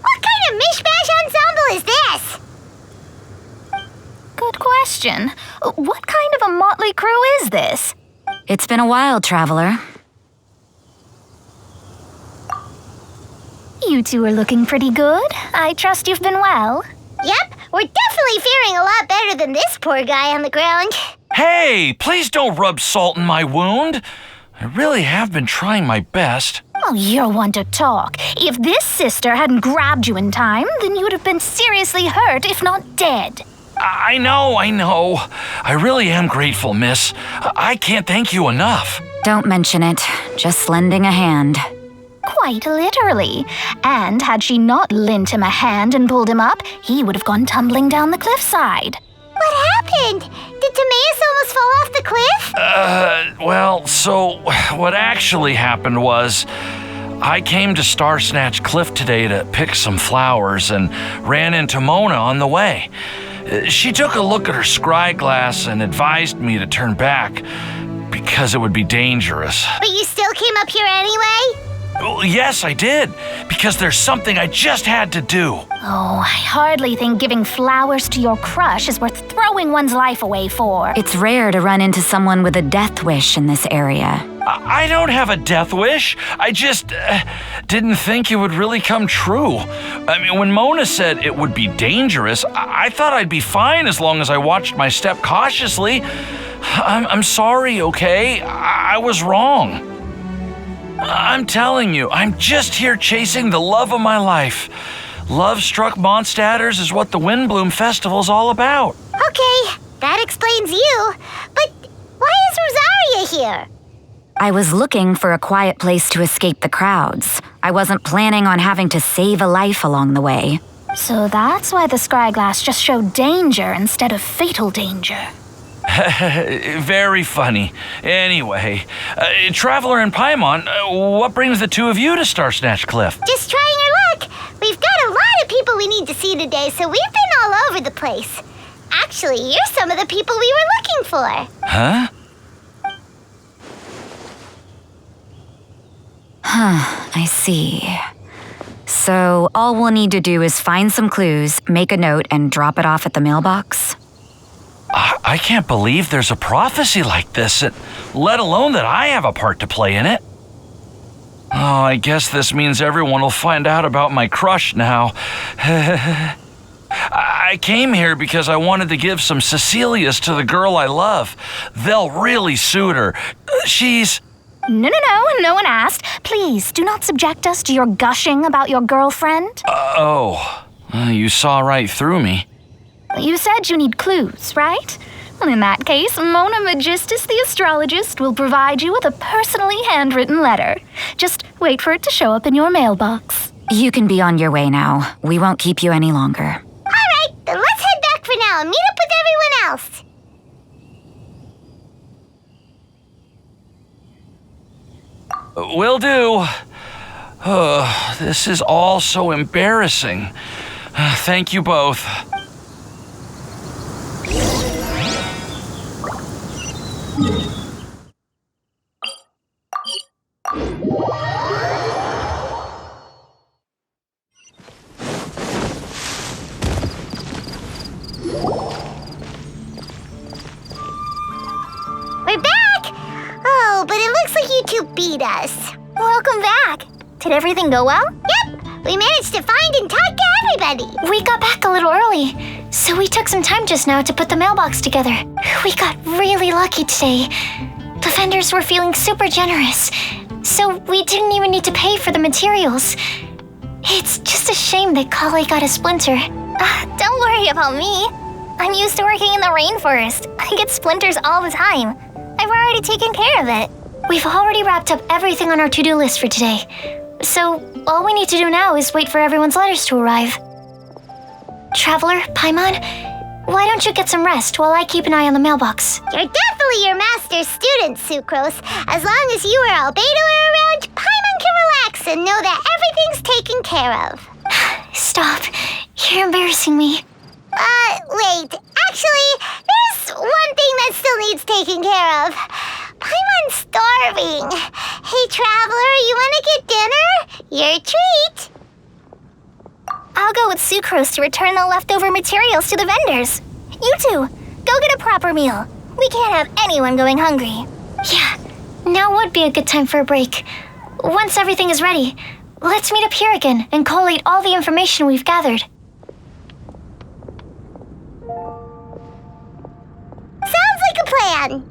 What kind of mishmash ensemble is this? Good question. What kind of a motley crew is this? It's been a while, traveler. You two are looking pretty good. I trust you've been well. Yep, we're definitely faring a lot better than this poor guy on the ground. Hey, please don't rub salt in my wound. I really have been trying my best. Oh, you're one to talk. If this sister hadn't grabbed you in time, then you'd have been seriously hurt, if not dead. I know. I really am grateful, miss. I can't thank you enough. Don't mention it. Just lending a hand. Quite literally. And had she not lent him a hand and pulled him up, he would have gone tumbling down the cliffside. What happened? Did Timaeus almost fall off the cliff? Well, so what actually happened was I came to Star Snatch Cliff today to pick some flowers and ran into Mona on the way. She took a look at her scry glass and advised me to turn back because it would be dangerous. But you still came up here anyway? Well, yes, I did, because there's something I just had to do. Oh, I hardly think giving flowers to your crush is worth throwing one's life away for. It's rare to run into someone with a death wish in this area. I don't have a death wish. I just didn't think it would really come true. I mean, when Mona said it would be dangerous, I thought I'd be fine as long as I watched my step cautiously. I'm sorry, okay? I was wrong. I'm telling you, I'm just here chasing the love of my life. Love-struck Mondstatters is what the Windblume Festival's all about. Okay, that explains you. But are you here? I was looking for a quiet place to escape the crowds. I wasn't planning on having to save a life along the way. So that's why the scryglass just showed danger instead of fatal danger. Very funny. Anyway, Traveler and Paimon, what brings the two of you to Star Snatch Cliff? Just trying our luck. We've got a lot of people we need to see today, so we've been all over the place. Actually, you're some of the people we were looking for. Huh? I see. So all we'll need to do is find some clues, make a note, and drop it off at the mailbox? I can't believe there's a prophecy like this, let alone that I have a part to play in it. Oh, I guess this means everyone will find out about my crush now. I came here because I wanted to give some Cecilias to the girl I love. They'll really suit her. She's... No one asked. Please, do not subject us to your gushing about your girlfriend. You saw right through me. You said you need clues, right? Well, in that case, Mona Magistus the astrologist will provide you with a personally handwritten letter. Just wait for it to show up in your mailbox. You can be on your way now. We won't keep you any longer. All right, then let's head back for now and meet up with everyone else. Will do. This is all so embarrassing. Thank you both. We're back! Oh, but it looks like you two beat us. Welcome back. Did everything go well? Yep, we managed to find and talk to everybody. We got back a little early, so we took some time just now to put the mailbox together. We got really lucky today. The vendors were feeling super generous, so we didn't even need to pay for the materials. It's just a shame that Collei got a splinter. Don't worry about me. I'm used to working in the rainforest. I get splinters all the time. I've already taken care of it. We've already wrapped up everything on our to-do list for today. So all we need to do now is wait for everyone's letters to arrive. Traveler, Paimon, why don't you get some rest while I keep an eye on the mailbox? You're definitely your master's student, Sucrose. As long as you or Albedo are around, Paimon can relax and know that everything's taken care of. Stop. You're embarrassing me. Wait. Actually, there's one thing that still needs taking care of. Paimon's starving. Hey, Traveler, you want to get dinner? Your treat. I'll go with Sucrose to return the leftover materials to the vendors. You two, go get a proper meal. We can't have anyone going hungry. Yeah, now would be a good time for a break. Once everything is ready, let's meet up here again and collate all the information we've gathered. Sounds like a plan.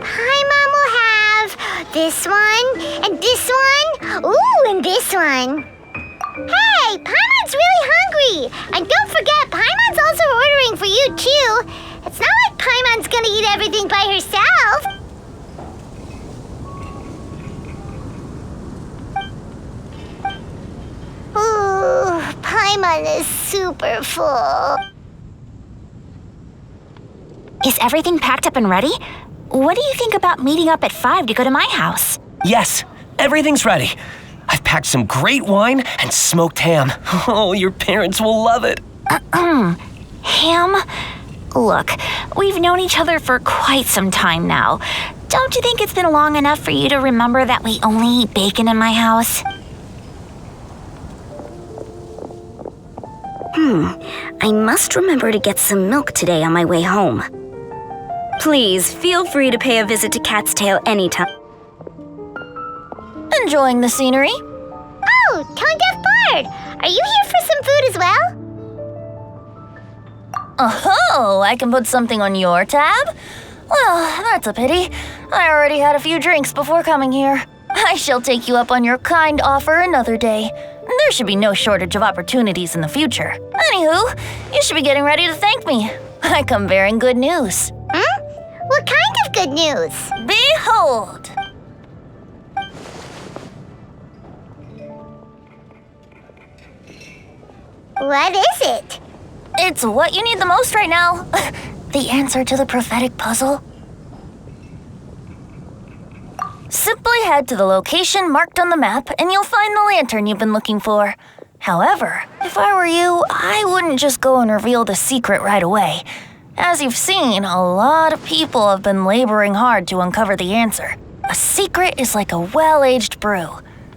Paimon will have this one, and this one, ooh, and this one. Hey, Paimon's really hungry! And don't forget, Paimon's also ordering for you, too. It's not like Paimon's gonna eat everything by herself. Ooh, Paimon is super full. Is everything packed up and ready? What do you think about meeting up at 5 to go to my house? Yes, everything's ready. I've packed some great wine and smoked ham. Oh, your parents will love it. Ham? Look, we've known each other for quite some time now. Don't you think it's been long enough for you to remember that we only eat bacon in my house? I must remember to get some milk today on my way home. Please, feel free to pay a visit to Cat's Tail anytime. Enjoying the scenery? Oh, Tone Deaf Bard! Are you here for some food as well? Oh, I can put something on your tab? Well, that's a pity. I already had a few drinks before coming here. I shall take you up on your kind offer another day. There should be no shortage of opportunities in the future. Anywho, you should be getting ready to thank me. I come bearing good news. What kind of good news? Behold! What is it? It's what you need the most right now. The answer to the prophetic puzzle. Simply head to the location marked on the map and you'll find the lantern you've been looking for. However, if I were you, I wouldn't just go and reveal the secret right away. As you've seen, a lot of people have been laboring hard to uncover the answer. A secret is like a well-aged brew.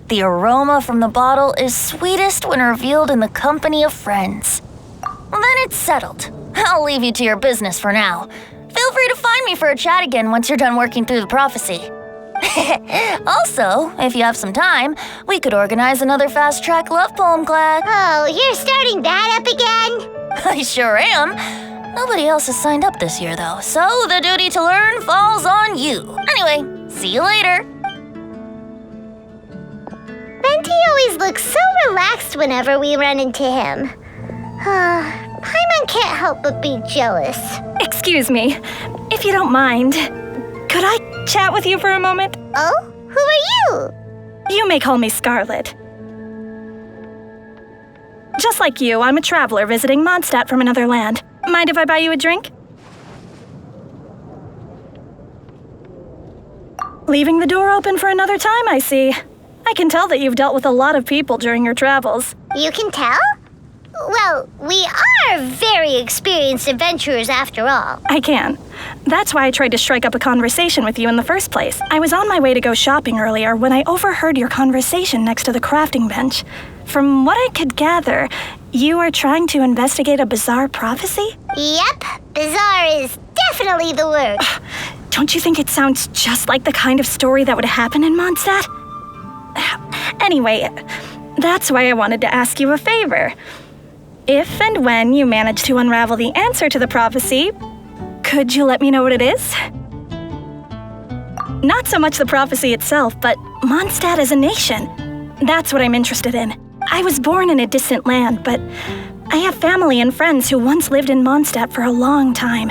The aroma from the bottle is sweetest when revealed in the company of friends. Then it's settled. I'll leave you to your business for now. Feel free to find me for a chat again once you're done working through the prophecy. Also, if you have some time, we could organize another fast-track love poem class. Oh, you're starting that up again? I sure am. Nobody else has signed up this year, though, so the duty to learn falls on you. Anyway, see you later. Venti always looks so relaxed whenever we run into him. Paimon can't help but be jealous. Excuse me, if you don't mind, could I chat with you for a moment? Oh? Who are you? You may call me Scarlet. Just like you, I'm a traveler visiting Mondstadt from another land. Mind if I buy you a drink? Leaving the door open for another time, I see. I can tell that you've dealt with a lot of people during your travels. You can tell? Well, we are very experienced adventurers after all. I can. That's why I tried to strike up a conversation with you in the first place. I was on my way to go shopping earlier when I overheard your conversation next to the crafting bench. From what I could gather, you are trying to investigate a bizarre prophecy? Yep, bizarre is definitely the word. Don't you think it sounds just like the kind of story that would happen in Mondstadt? Anyway, that's why I wanted to ask you a favor. If and when you manage to unravel the answer to the prophecy, could you let me know what it is? Not so much the prophecy itself, but Mondstadt as a nation. That's what I'm interested in. I was born in a distant land, but I have family and friends who once lived in Mondstadt for a long time.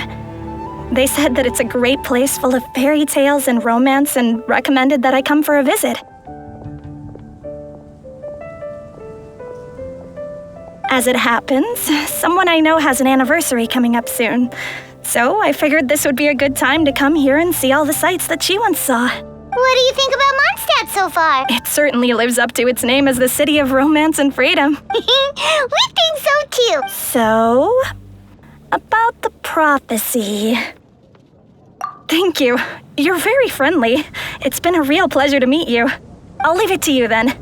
They said that it's a great place full of fairy tales and romance and recommended that I come for a visit. As it happens, someone I know has an anniversary coming up soon. So I figured this would be a good time to come here and see all the sights that she once saw. What do you think about Mondstadt so far? It certainly lives up to its name as the city of romance and freedom. We think so too. So, about the prophecy. Thank you. You're very friendly. It's been a real pleasure to meet you. I'll leave it to you then.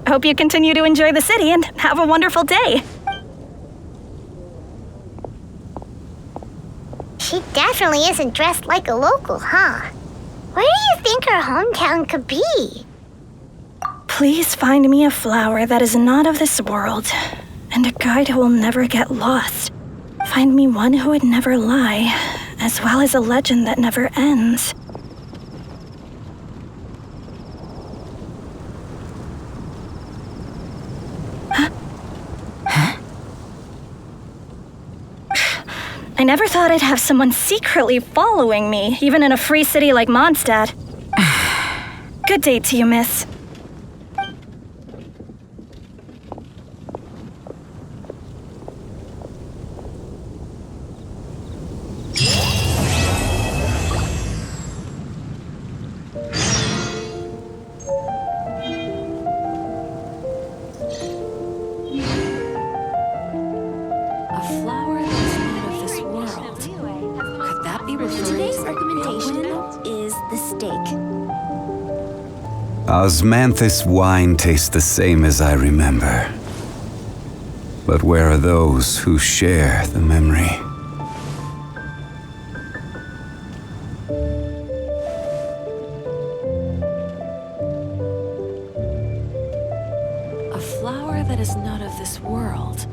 Hope you continue to enjoy the city and have a wonderful day. She definitely isn't dressed like a local, huh? Where do you think her hometown could be? Please find me a flower that is not of this world, and a guide who will never get lost. Find me one who would never lie, as well as a legend that never ends. I never thought I'd have someone secretly following me, even in a free city like Mondstadt. Good day to you, miss. Osmanthus wine tastes the same as I remember. But where are those who share the memory? A flower that is not of this world.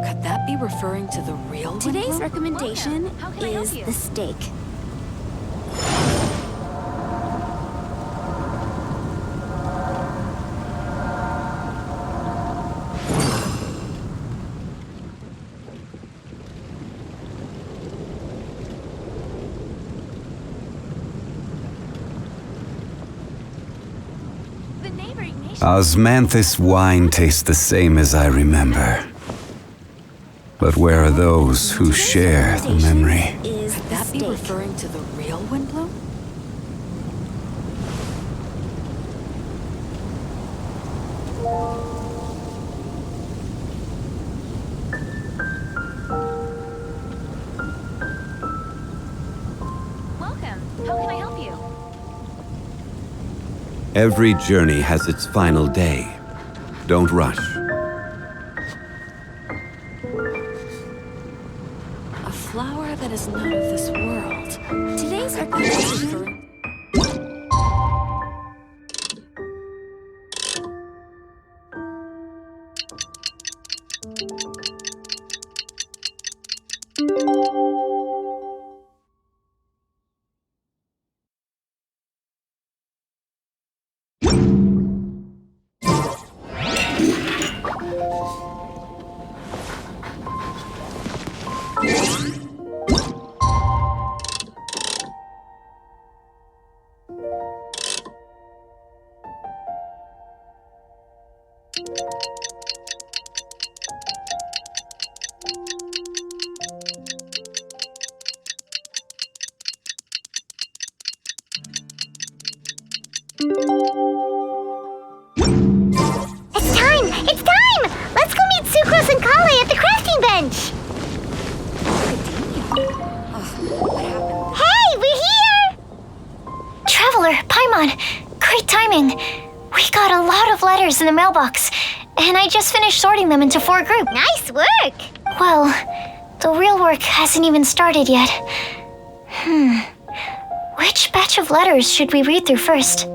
Could that be referring to the real Today's Windblume? recommendation is the steak. Osmanthus wine tastes the same as I remember. But where are those who share the memory? Is that be referring to the real Windblume? Welcome. How can I help you? Every journey has its final day. Don't rush. A flower that is not of this world. Today's our referring. It's time! It's time! Let's go meet Sucrose and Collei at the crafting bench! Hey, we're here! Traveler, Paimon, great timing. We got a lot of letters in the mailbox, and I just finished sorting them into 4 groups. Nice work! Well, the real work hasn't even started yet. Which batch of letters should we read through first?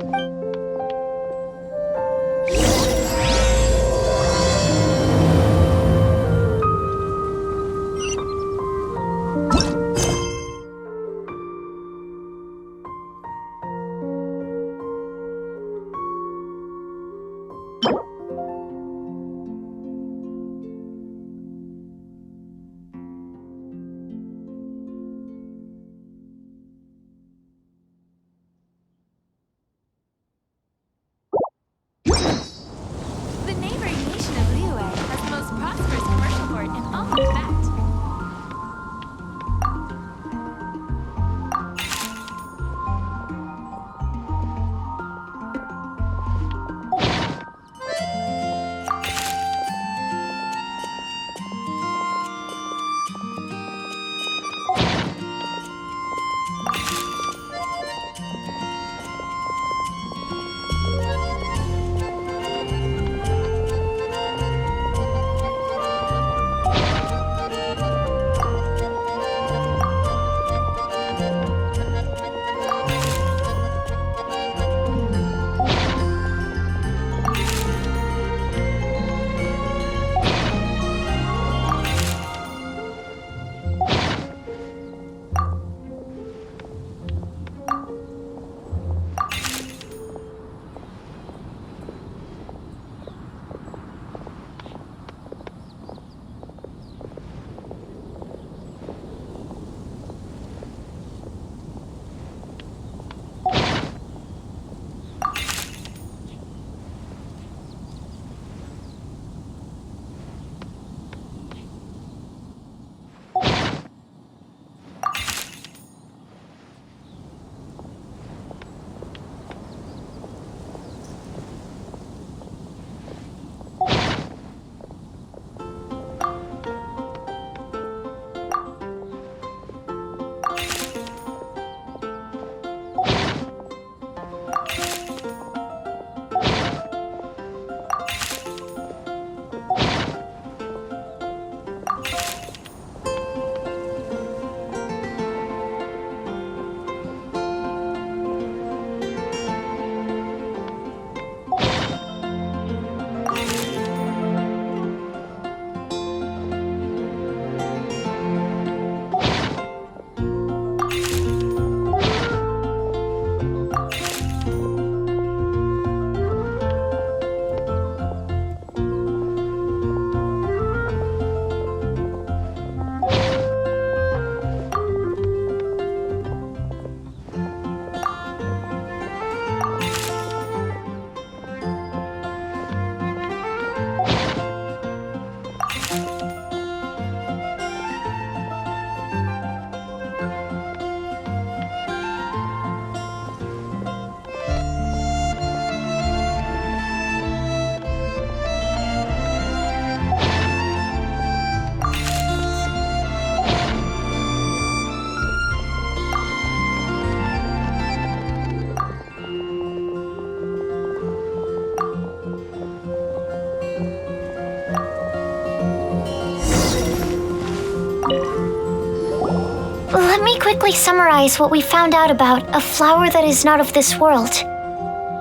Let me quickly summarize what we found out about a flower that is not of this world.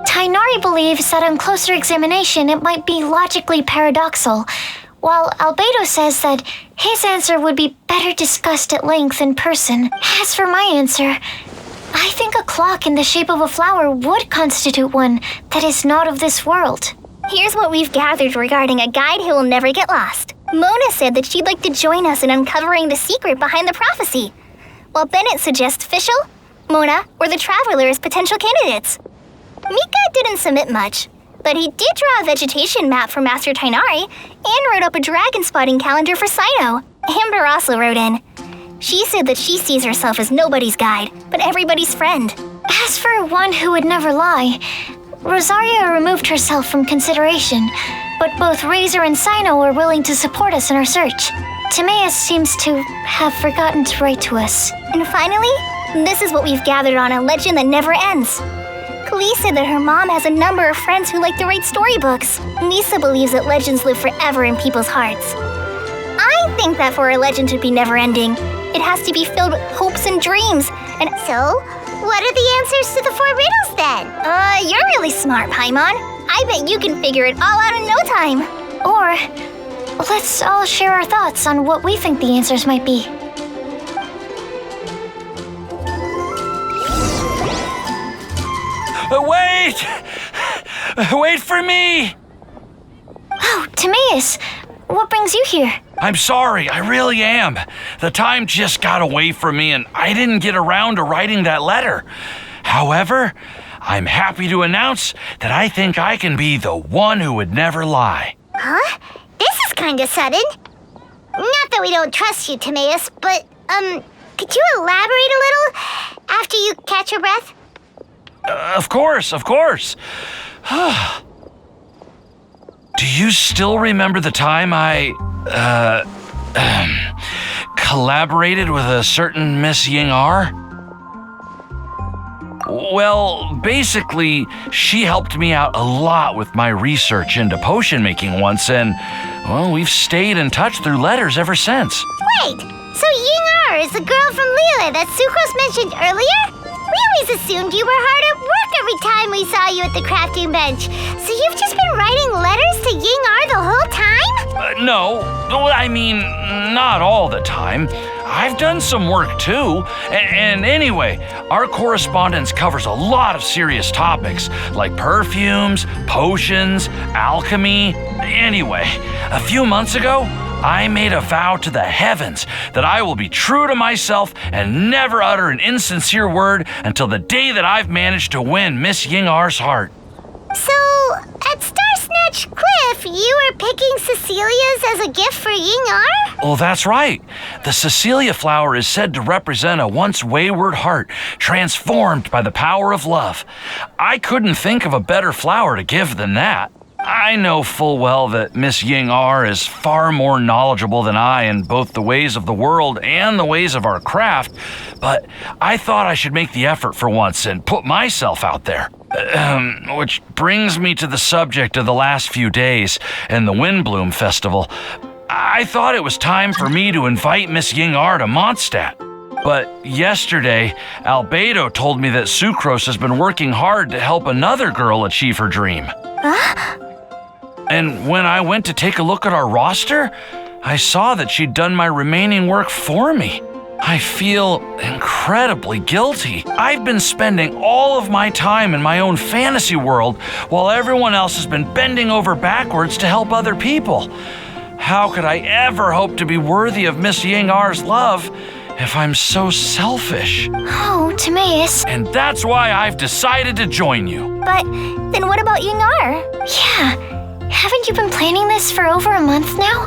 Tainari believes that on closer examination it might be logically paradoxal, while Albedo says that his answer would be better discussed at length in person. As for my answer, I think a clock in the shape of a flower would constitute one that is not of this world. Here's what we've gathered regarding a guide who will never get lost. Mona said that she'd like to join us in uncovering the secret behind the prophecy, while Bennett suggests Fischl, Mona, or the Traveler as potential candidates. Mika didn't submit much, but he did draw a vegetation map for Master Tainari and wrote up a dragon spotting calendar for Saito. Amber also wrote in. She said that she sees herself as nobody's guide, but everybody's friend. As for one who would never lie, Rosaria removed herself from consideration, but both Razor and Sino are willing to support us in our search. Timaeus seems to have forgotten to write to us. And finally, this is what we've gathered on a legend that never ends. Collei said that her mom has a number of friends who like to write storybooks. Nisa believes that legends live forever in people's hearts. I think that for a legend to be never-ending, it has to be filled with hopes and dreams. And so, what are the answers to the 4 riddles then? You're really smart, Paimon. I bet you can figure it all out in no time. Or, let's all share our thoughts on what we think the answers might be. Wait! Wait for me! Oh, Timaeus, what brings you here? I'm sorry, I really am. The time just got away from me and I didn't get around to writing that letter. However, I'm happy to announce that I think I can be the one who would never lie. Huh? This is kinda sudden. Not that we don't trust you, Timaeus, but, could you elaborate a little after you catch your breath? Of course. Do you still remember the time I, collaborated with a certain Miss Ying-ar? Well, basically, she helped me out a lot with my research into potion making once, and, well, we've stayed in touch through letters ever since. Wait, so Ying-ar is the girl from Liyue that Sucrose mentioned earlier? We always assumed you were hard at work every time we saw you at the crafting bench. So you've just been writing letters to Ying-ar the whole time? No, I mean, not all the time. I've done some work too. And anyway, our correspondence covers a lot of serious topics, like perfumes, potions, alchemy. Anyway, a few months ago, I made a vow to the heavens that I will be true to myself and never utter an insincere word until the day that I've managed to win Miss Ying-ar's heart. So, at Star Snatch Cliff, you were picking Cecilia's as a gift for Ying-ar? Oh, that's right. The Cecilia flower is said to represent a once wayward heart transformed by the power of love. I couldn't think of a better flower to give than that. I know full well that Miss Ying-ar is far more knowledgeable than I in both the ways of the world and the ways of our craft, but I thought I should make the effort for once and put myself out there. Which brings me to the subject of the last few days and the Windblume Festival. I thought it was time for me to invite Miss Ying-ar to Mondstadt. But yesterday, Albedo told me that Sucrose has been working hard to help another girl achieve her dream. Huh? And when I went to take a look at our roster, I saw that she'd done my remaining work for me. I feel incredibly guilty. I've been spending all of my time in my own fantasy world while everyone else has been bending over backwards to help other people. How could I ever hope to be worthy of Miss Ying-ar's love if I'm so selfish? Oh, Timaeus. And that's why I've decided to join you. But then what about Ying-ar? Yeah. Haven't you been planning this for over a month now?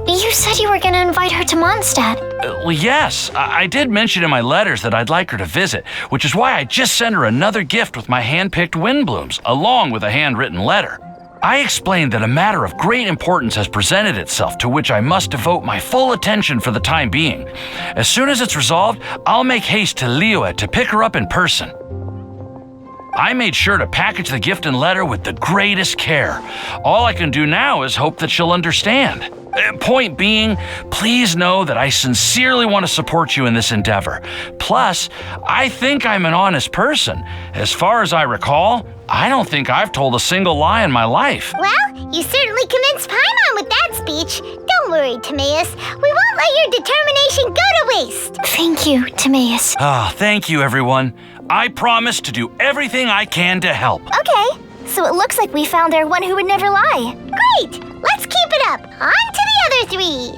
You said you were going to invite her to Mondstadt. Well, yes. I did mention in my letters that I'd like her to visit, which is why I just sent her another gift with my hand-picked Windblooms, along with a handwritten letter. I explained that a matter of great importance has presented itself to which I must devote my full attention for the time being. As soon as it's resolved, I'll make haste to Liyue to pick her up in person. I made sure to package the gift and letter with the greatest care. All I can do now is hope that she'll understand. Point being, please know that I sincerely want to support you in this endeavor. Plus, I think I'm an honest person. As far as I recall, I don't think I've told a single lie in my life. Well, you certainly convinced Paimon with that speech. Don't worry, Timaeus. We won't let your determination go to waste. Thank you, Timaeus. Thank you, everyone. I promise to do everything I can to help. Okay, so it looks like we found our one who would never lie. Great! Let's keep it up. On to the other three.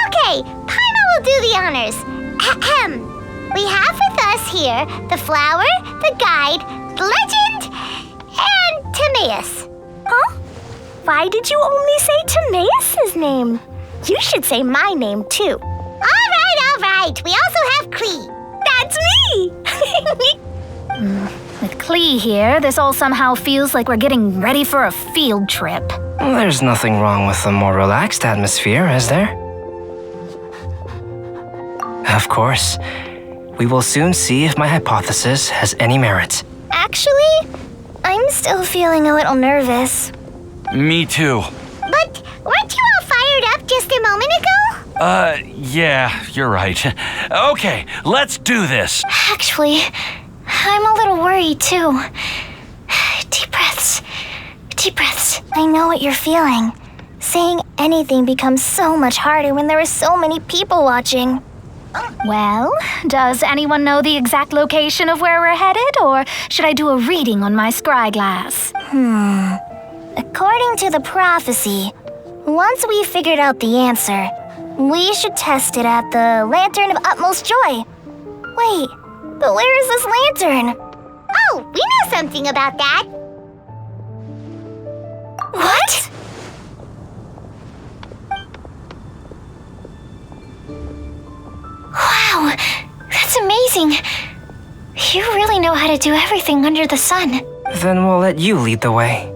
Okay, Paimon will do the honors. Ahem. We have with us here the flower, the guide, the legend, and Timaeus. Huh? Why did you only say Timaeus' name? You should say my name, too. All right. We also have Klee. That's me! With Klee here, this all somehow feels like we're getting ready for a field trip. There's nothing wrong with a more relaxed atmosphere, is there? Of course. We will soon see if my hypothesis has any merit. Actually, I'm still feeling a little nervous. Me too. But weren't you all fired up just a moment ago? Yeah, you're right. Okay, let's do this. Actually, I'm a little worried too. Deep breaths. Deep breaths. I know what you're feeling. Saying anything becomes so much harder when there are so many people watching. Well, does anyone know the exact location of where we're headed, or should I do a reading on my scry glass? According to the prophecy, once we figured out the answer, we should test it at the Lantern of Utmost Joy. Wait, but where is this lantern? Oh, we know something about that. What? Wow, that's amazing. You really know how to do everything under the sun. Then we'll let you lead the way.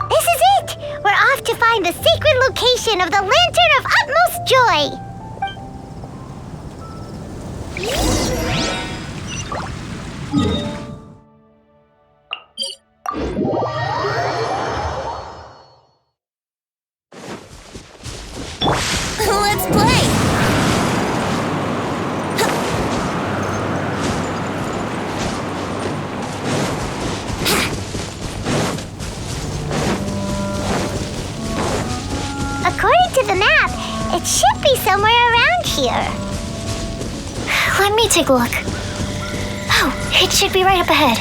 This is it! We're off to find the sacred location of the Lantern of Utmost Joy! Let's play! According to the map, it should be somewhere around here. Let me take a look. Oh, it should be right up ahead.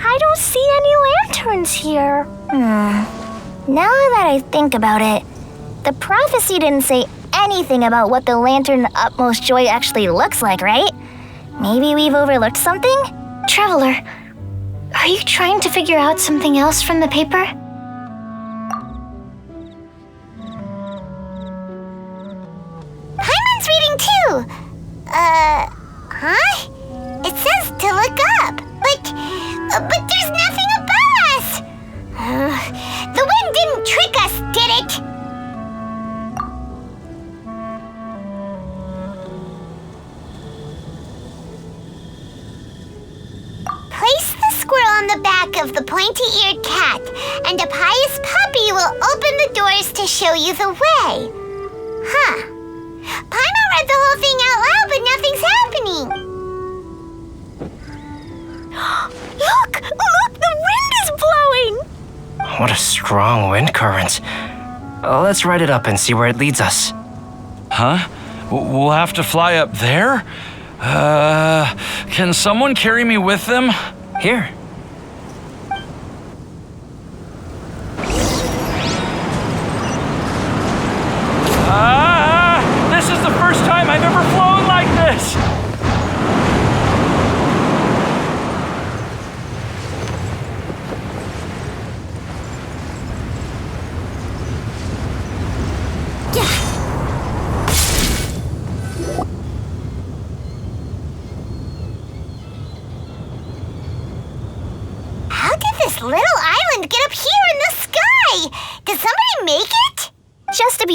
I don't see any lanterns here. Now that I think about it, the prophecy didn't say anything about what the Lantern of Utmost Joy actually looks like, right? Maybe we've overlooked something? Traveler, are you trying to figure out something else from the paper? Paimon's reading too! Huh? It says to look up, but there's nothing above us! The wind didn't trick us, did it? Place the squirrel on the back of the pointy-eared cat, and a pious puppy will open the doors to show you the way. Huh. Paimon read the whole thing out loud, but nothing's happening. Look! The wind is blowing! What a strong wind current. Let's ride it up and see where it leads us. Huh? We'll have to fly up there? Can someone carry me with them? Here. This is the first time I've ever flown like this!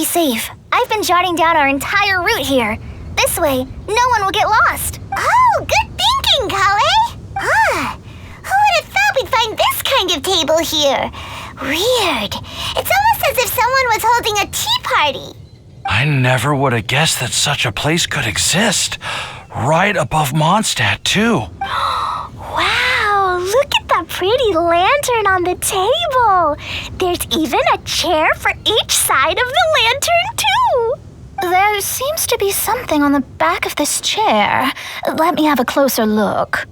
be safe. I've been jotting down our entire route here. This way, no one will get lost. Oh, good thinking, Collei! Who would have thought we'd find this kind of table here? Weird. It's almost as if someone was holding a tea party. I never would have guessed that such a place could exist. Right above Mondstadt, too. Wow, look at that pretty lantern on the table. There's even a chair for each side of the lantern, too. There seems to be something on the back of this chair. Let me have a closer look.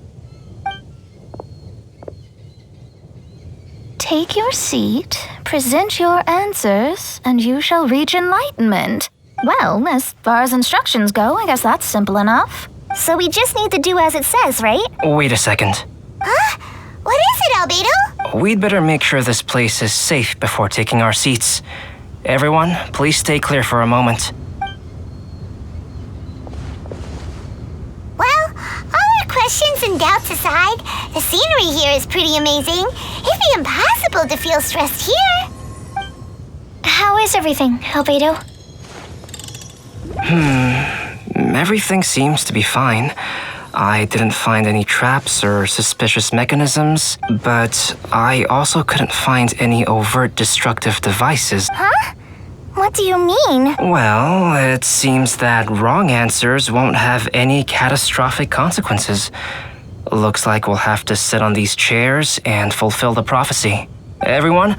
Take your seat, present your answers, and you shall reach enlightenment. Well, as far as instructions go, I guess that's simple enough. So we just need to do as it says, right? Wait a second. Huh? What is it, Albedo? We'd better make sure this place is safe before taking our seats. Everyone, please stay clear for a moment. Well, all our questions and doubts aside, the scenery here is pretty amazing. It'd be impossible to feel stressed here. How is everything, Albedo? Everything seems to be fine. I didn't find any traps or suspicious mechanisms, but I also couldn't find any overt destructive devices. Huh? What do you mean? Well, it seems that wrong answers won't have any catastrophic consequences. Looks like we'll have to sit on these chairs and fulfill the prophecy. Everyone,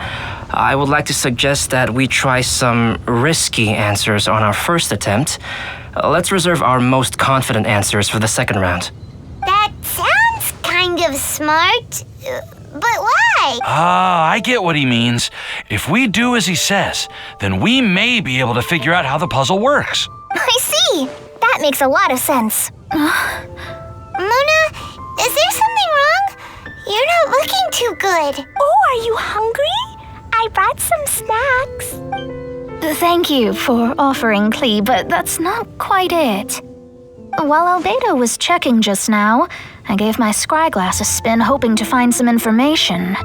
I would like to suggest that we try some risky answers on our first attempt. Let's reserve our most confident answers for the second round. That sounds kind of smart, but why? I get what he means. If we do as he says, then we may be able to figure out how the puzzle works. I see. That makes a lot of sense. Mona, is there something wrong? You're not looking too good. Oh, are you hungry? I brought some snacks. Thank you for offering, Klee, but that's not quite it. While Albedo was checking just now, I gave my scryglass a spin hoping to find some information.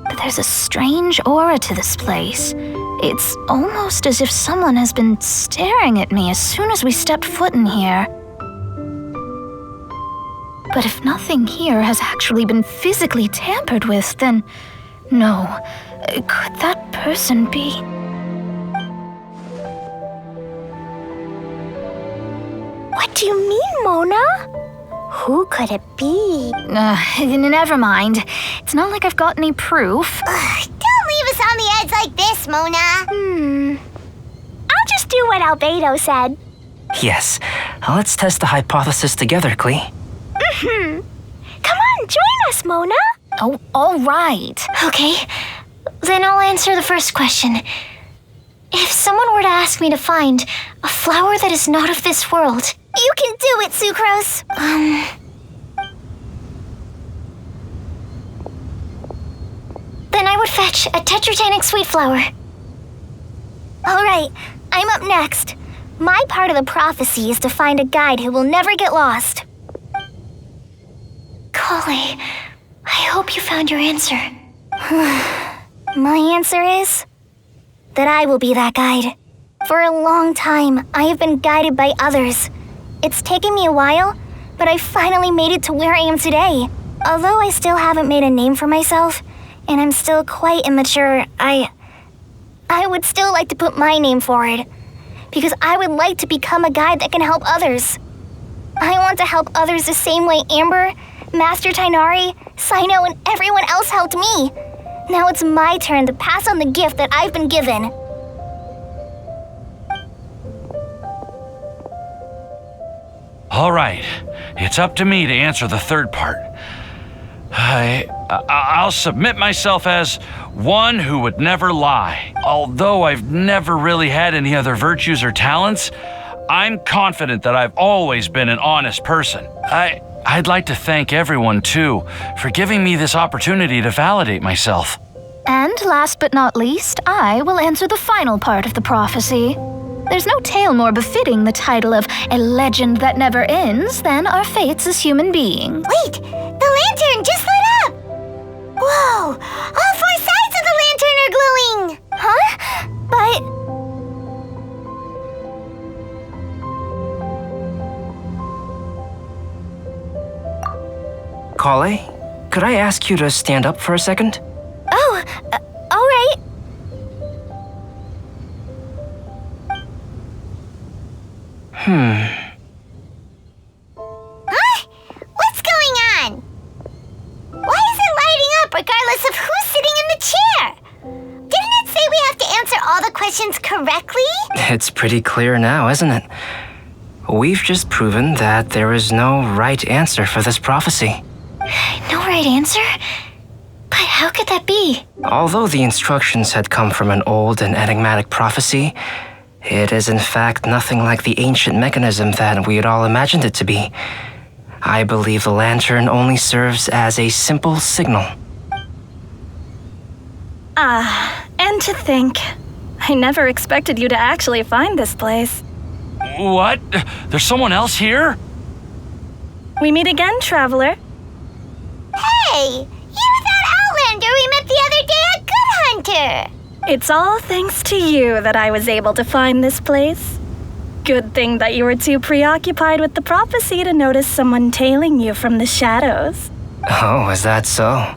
But there's a strange aura to this place. It's almost as if someone has been staring at me as soon as we stepped foot in here. But if nothing here has actually been physically tampered with, then no. Could that person be? What do you mean, Mona? Who could it be? Never mind. It's not like I've got any proof. Don't leave us on the edge like this, Mona. I'll just do what Albedo said. Yes, let's test the hypothesis together, Klee. Come on, join us, Mona. Oh, all right. Okay, then I'll answer the first question. If someone were to ask me to find a flower that is not of this world... You can do it, Sucrose. Then I would fetch a tetratanic sweet flower. All right, I'm up next. My part of the prophecy is to find a guide who will never get lost. Collei, I hope you found your answer. My answer is that I will be that guide. For a long time, I have been guided by others. It's taken me a while, but I finally made it to where I am today. Although I still haven't made a name for myself, and I'm still quite immature, I would still like to put my name forward, because I would like to become a guide that can help others. I want to help others the same way Amber, Master Tainari, Sino, and everyone else helped me. Now it's my turn to pass on the gift that I've been given. All right, it's up to me to answer the third part. I'll submit myself as one who would never lie. Although I've never really had any other virtues or talents, I'm confident that I've always been an honest person. I'd like to thank everyone, too, for giving me this opportunity to validate myself. And last but not least, I will answer the final part of the prophecy. There's no tale more befitting the title of a legend that never ends than our fates as human beings. Wait, the lantern just lit up! Whoa, all 4 sides of the lantern are glowing! Huh? Collei, could I ask you to stand up for a second? Oh, all right. Huh? What's going on? Why is it lighting up regardless of who's sitting in the chair? Didn't it say we have to answer all the questions correctly? It's pretty clear now, isn't it? We've just proven that there is no right answer for this prophecy. No right answer? But how could that be? Although the instructions had come from an old and enigmatic prophecy, it is in fact nothing like the ancient mechanism that we had all imagined it to be. I believe the lantern only serves as a simple signal. And to think, I never expected you to actually find this place. What? There's someone else here? We meet again, traveler. Hey, you're that Outlander we met the other day at Good Hunter. It's all thanks to you that I was able to find this place. Good thing that you were too preoccupied with the prophecy to notice someone tailing you from the shadows. Oh, is that so?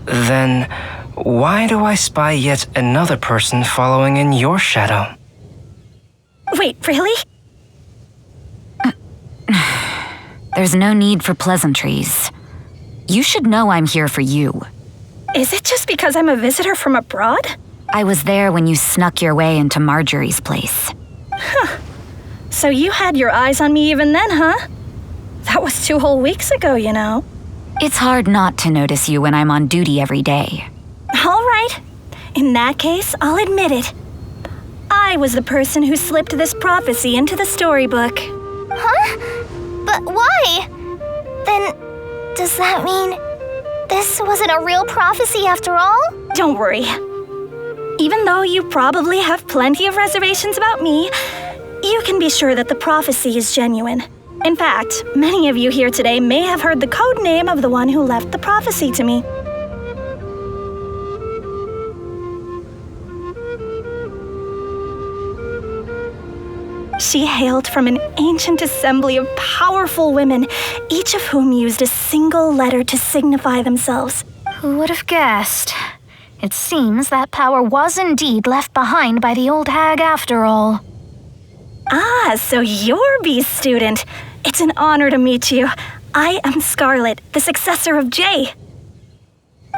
Then why do I spy yet another person following in your shadow? Wait, really? There's no need for pleasantries. You should know I'm here for you. Is it just because I'm a visitor from abroad? I was there when you snuck your way into Marjorie's place. Huh. So you had your eyes on me even then, huh? That was 2 whole weeks ago, you know. It's hard not to notice you when I'm on duty every day. All right. In that case, I'll admit it. I was the person who slipped this prophecy into the storybook. Huh? But why? Then, does that mean this wasn't a real prophecy after all? Don't worry. Even though you probably have plenty of reservations about me, you can be sure that the prophecy is genuine. In fact, many of you here today may have heard the code name of the one who left the prophecy to me. She hailed from an ancient assembly of powerful women, each of whom used a single letter to signify themselves. Who would have guessed? It seems that power was indeed left behind by the old hag after all. Ah, so you're B's student. It's an honor to meet you. I am Scarlet, the successor of Jay.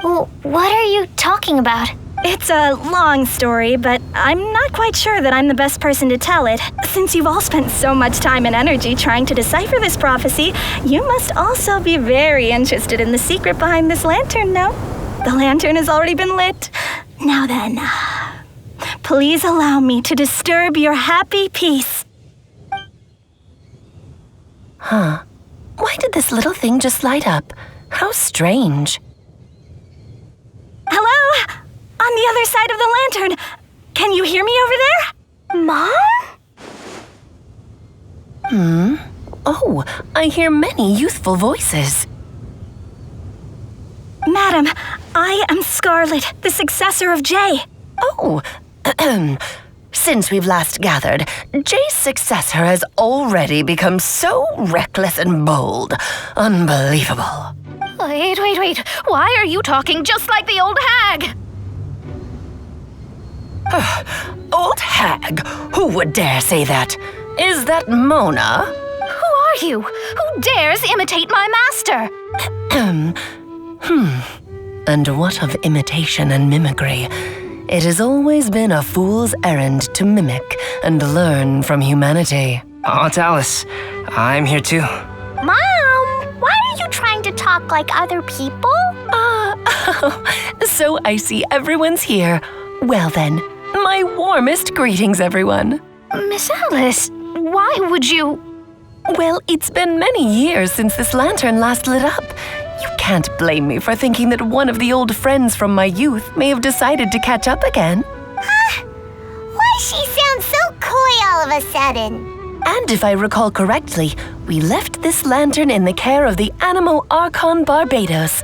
Well, what are you talking about? It's a long story, but I'm not quite sure that I'm the best person to tell it. Since you've all spent so much time and energy trying to decipher this prophecy, you must also be very interested in the secret behind this lantern, no? The lantern has already been lit. Now then, please allow me to disturb your happy peace. Huh. Why did this little thing just light up? How strange. Hello? On the other side of the lantern. Can you hear me over there? Mom? Oh, I hear many youthful voices. Madam, I am Scarlet, the successor of Jay. Oh, since we've last gathered, Jay's successor has already become so reckless and bold. Unbelievable. Wait. Why are you talking just like the old hag? Old hag? Who would dare say that? Is that Mona? Who are you? Who dares imitate my master? And what of imitation and mimicry? It has always been a fool's errand to mimic and learn from humanity. Aunt Alice, I'm here too. Mom, why are you trying to talk like other people? So I see everyone's here. Well then, my warmest greetings, everyone. Miss Alice, why would you... Well, it's been many years since this lantern last lit up. You can't blame me for thinking that one of the old friends from my youth may have decided to catch up again. Huh? Why she sounds so coy all of a sudden? And if I recall correctly, we left this lantern in the care of the Animo Archon Barbados.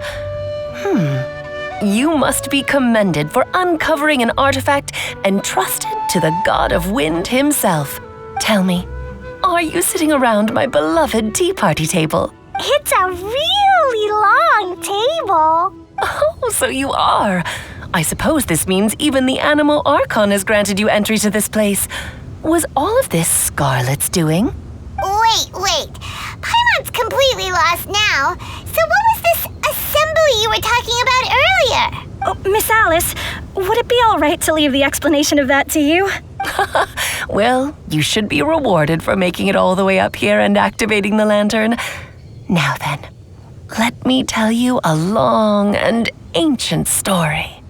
You must be commended for uncovering an artifact entrusted to the god of wind himself. Tell me, are you sitting around my beloved tea party table? It's a really long long table. Oh, so you are. I suppose this means even the Animal Archon has granted you entry to this place. Was all of this Scarlet's doing? Wait. Paimon's completely lost now. So what was this assembly you were talking about earlier? Oh, Miss Alice, would it be all right to leave the explanation of that to you? Well, you should be rewarded for making it all the way up here and activating the lantern. Now then, let me tell you a long and ancient story.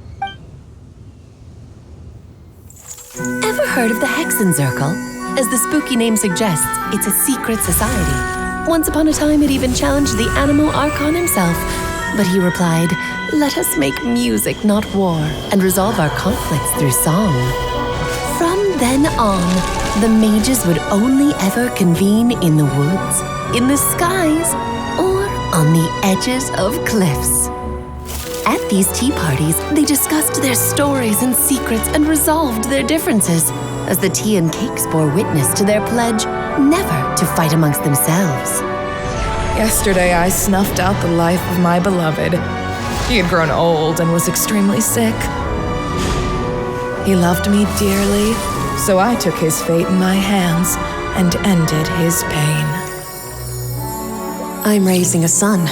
Ever heard of the Hexenzirkel? As the spooky name suggests, it's a secret society. Once upon a time, it even challenged the Animal Archon himself. But he replied, "Let us make music, not war, and resolve our conflicts through song." From then on, the mages would only ever convene in the woods, in the skies, or on the edges of cliffs. At these tea parties, they discussed their stories and secrets and resolved their differences, as the tea and cakes bore witness to their pledge never to fight amongst themselves. Yesterday, I snuffed out the life of my beloved. He had grown old and was extremely sick. He loved me dearly, so I took his fate in my hands and ended his pain. I'm raising a son.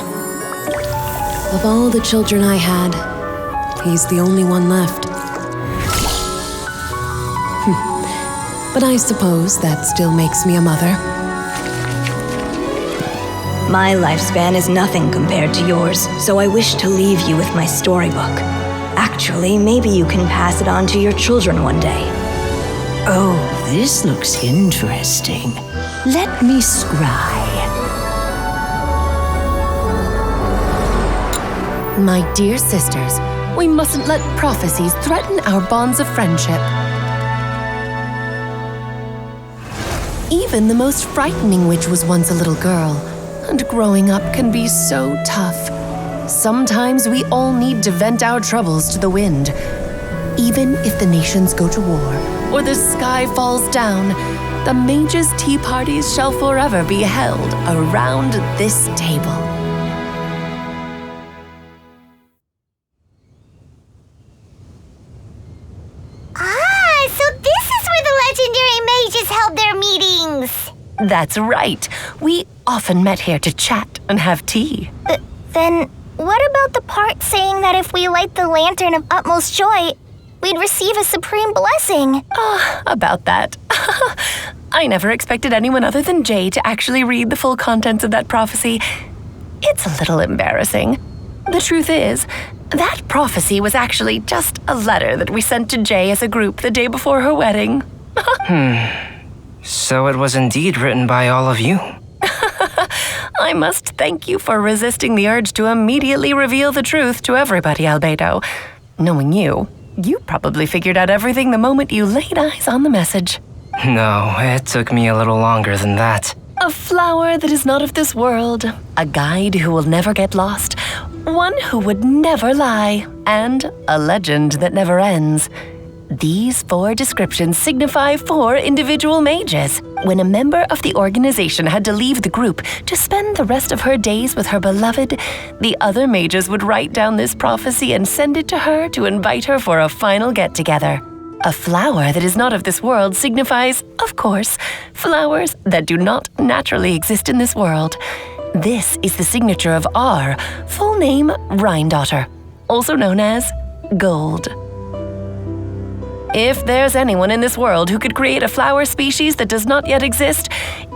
Of all the children I had, he's the only one left. But I suppose that still makes me a mother. My lifespan is nothing compared to yours, so I wish to leave you with my storybook. Actually, maybe you can pass it on to your children one day. Oh, this looks interesting. Let me scry. My dear sisters, we mustn't let prophecies threaten our bonds of friendship. Even the most frightening witch was once a little girl, and growing up can be so tough. Sometimes we all need to vent our troubles to the wind. Even if the nations go to war, or the sky falls down, the mages' tea parties shall forever be held around this table. So this is where the legendary mages held their meetings. That's right. We often met here to chat and have tea. Then what about the part saying that if we light the lantern of utmost joy, we'd receive a supreme blessing? About that. I never expected anyone other than Jay to actually read the full contents of that prophecy. It's a little embarrassing. The truth is, that prophecy was actually just a letter that we sent to Jay as a group the day before her wedding. So it was indeed written by all of you. I must thank you for resisting the urge to immediately reveal the truth to everybody, Albedo. Knowing you probably figured out everything the moment you laid eyes on the message. No, it took me a little longer than that. A flower that is not of this world, a guide who will never get lost, one who would never lie, and a legend that never ends. These 4 descriptions signify 4 individual mages. When a member of the organization had to leave the group to spend the rest of her days with her beloved, the other mages would write down this prophecy and send it to her to invite her for a final get-together. A flower that is not of this world signifies, of course, flowers that do not naturally exist in this world. This is the signature of our full name, Rhindaughter, also known as Gold. If there's anyone in this world who could create a flower species that does not yet exist,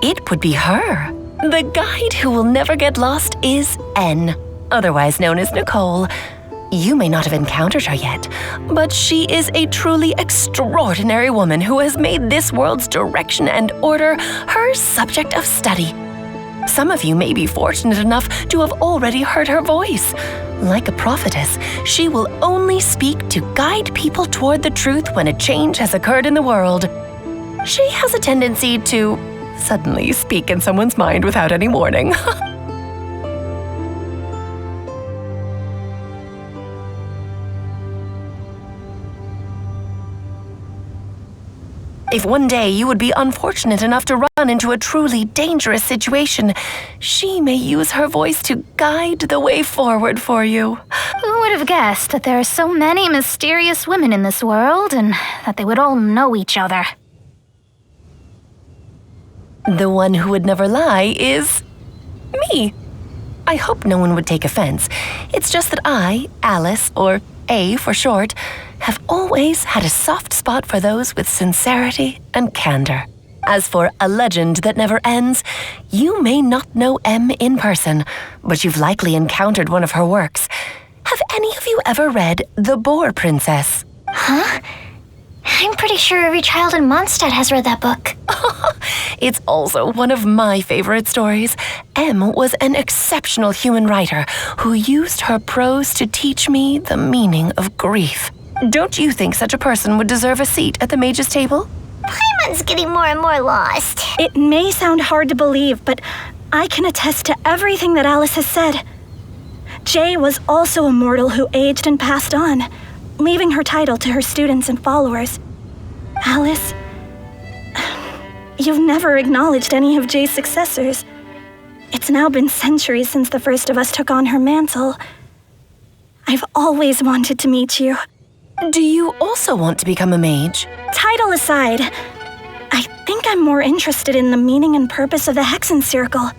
it would be her. The guide who will never get lost is N, otherwise known as Nicole. You may not have encountered her yet, but she is a truly extraordinary woman who has made this world's direction and order her subject of study. Some of you may be fortunate enough to have already heard her voice. Like a prophetess, she will only speak to guide people toward the truth when a change has occurred in the world. She has a tendency to suddenly speak in someone's mind without any warning. If one day you would be unfortunate enough to run into a truly dangerous situation, she may use her voice to guide the way forward for you. Who would have guessed that there are so many mysterious women in this world and that they would all know each other? The one who would never lie is me. I hope no one would take offense. It's just that I, Alice, or A for short, have always had a soft spot for those with sincerity and candor. As for a legend that never ends, you may not know M in person, but you've likely encountered one of her works. Have any of you ever read The Boar Princess? Huh? I'm pretty sure every child in Mondstadt has read that book. It's also one of my favorite stories. M was an exceptional human writer who used her prose to teach me the meaning of grief. Don't you think such a person would deserve a seat at the mage's table? Paimon's getting more and more lost. It may sound hard to believe, but I can attest to everything that Alice has said. Jay was also a mortal who aged and passed on, leaving her title to her students and followers. Alice, you've never acknowledged any of Jay's successors. It's now been centuries since the first of us took on her mantle. I've always wanted to meet you. Do you also want to become a mage? Title aside, I think I'm more interested in the meaning and purpose of the Hexen Circle.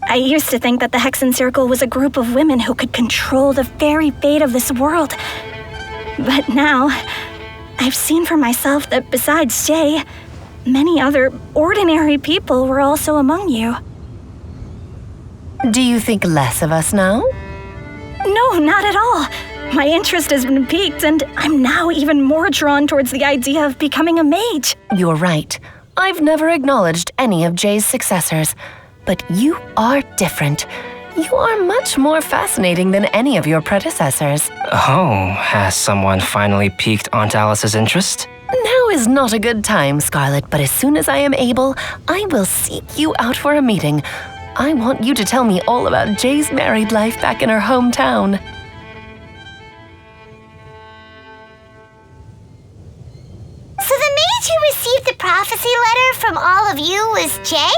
I used to think that the Hexen Circle was a group of women who could control the very fate of this world. But now, I've seen for myself that besides Jay, many other ordinary people were also among you. Do you think less of us now? No, not at all. My interest has been piqued, and I'm now even more drawn towards the idea of becoming a mage. You're right. I've never acknowledged any of Jay's successors, but you are different. You are much more fascinating than any of your predecessors. Oh, has someone finally piqued Aunt Alice's interest? Now is not a good time, Scarlet, but as soon as I am able, I will seek you out for a meeting. I want you to tell me all about Jay's married life back in her hometown. So the mage who received the prophecy letter from all of you was Jay?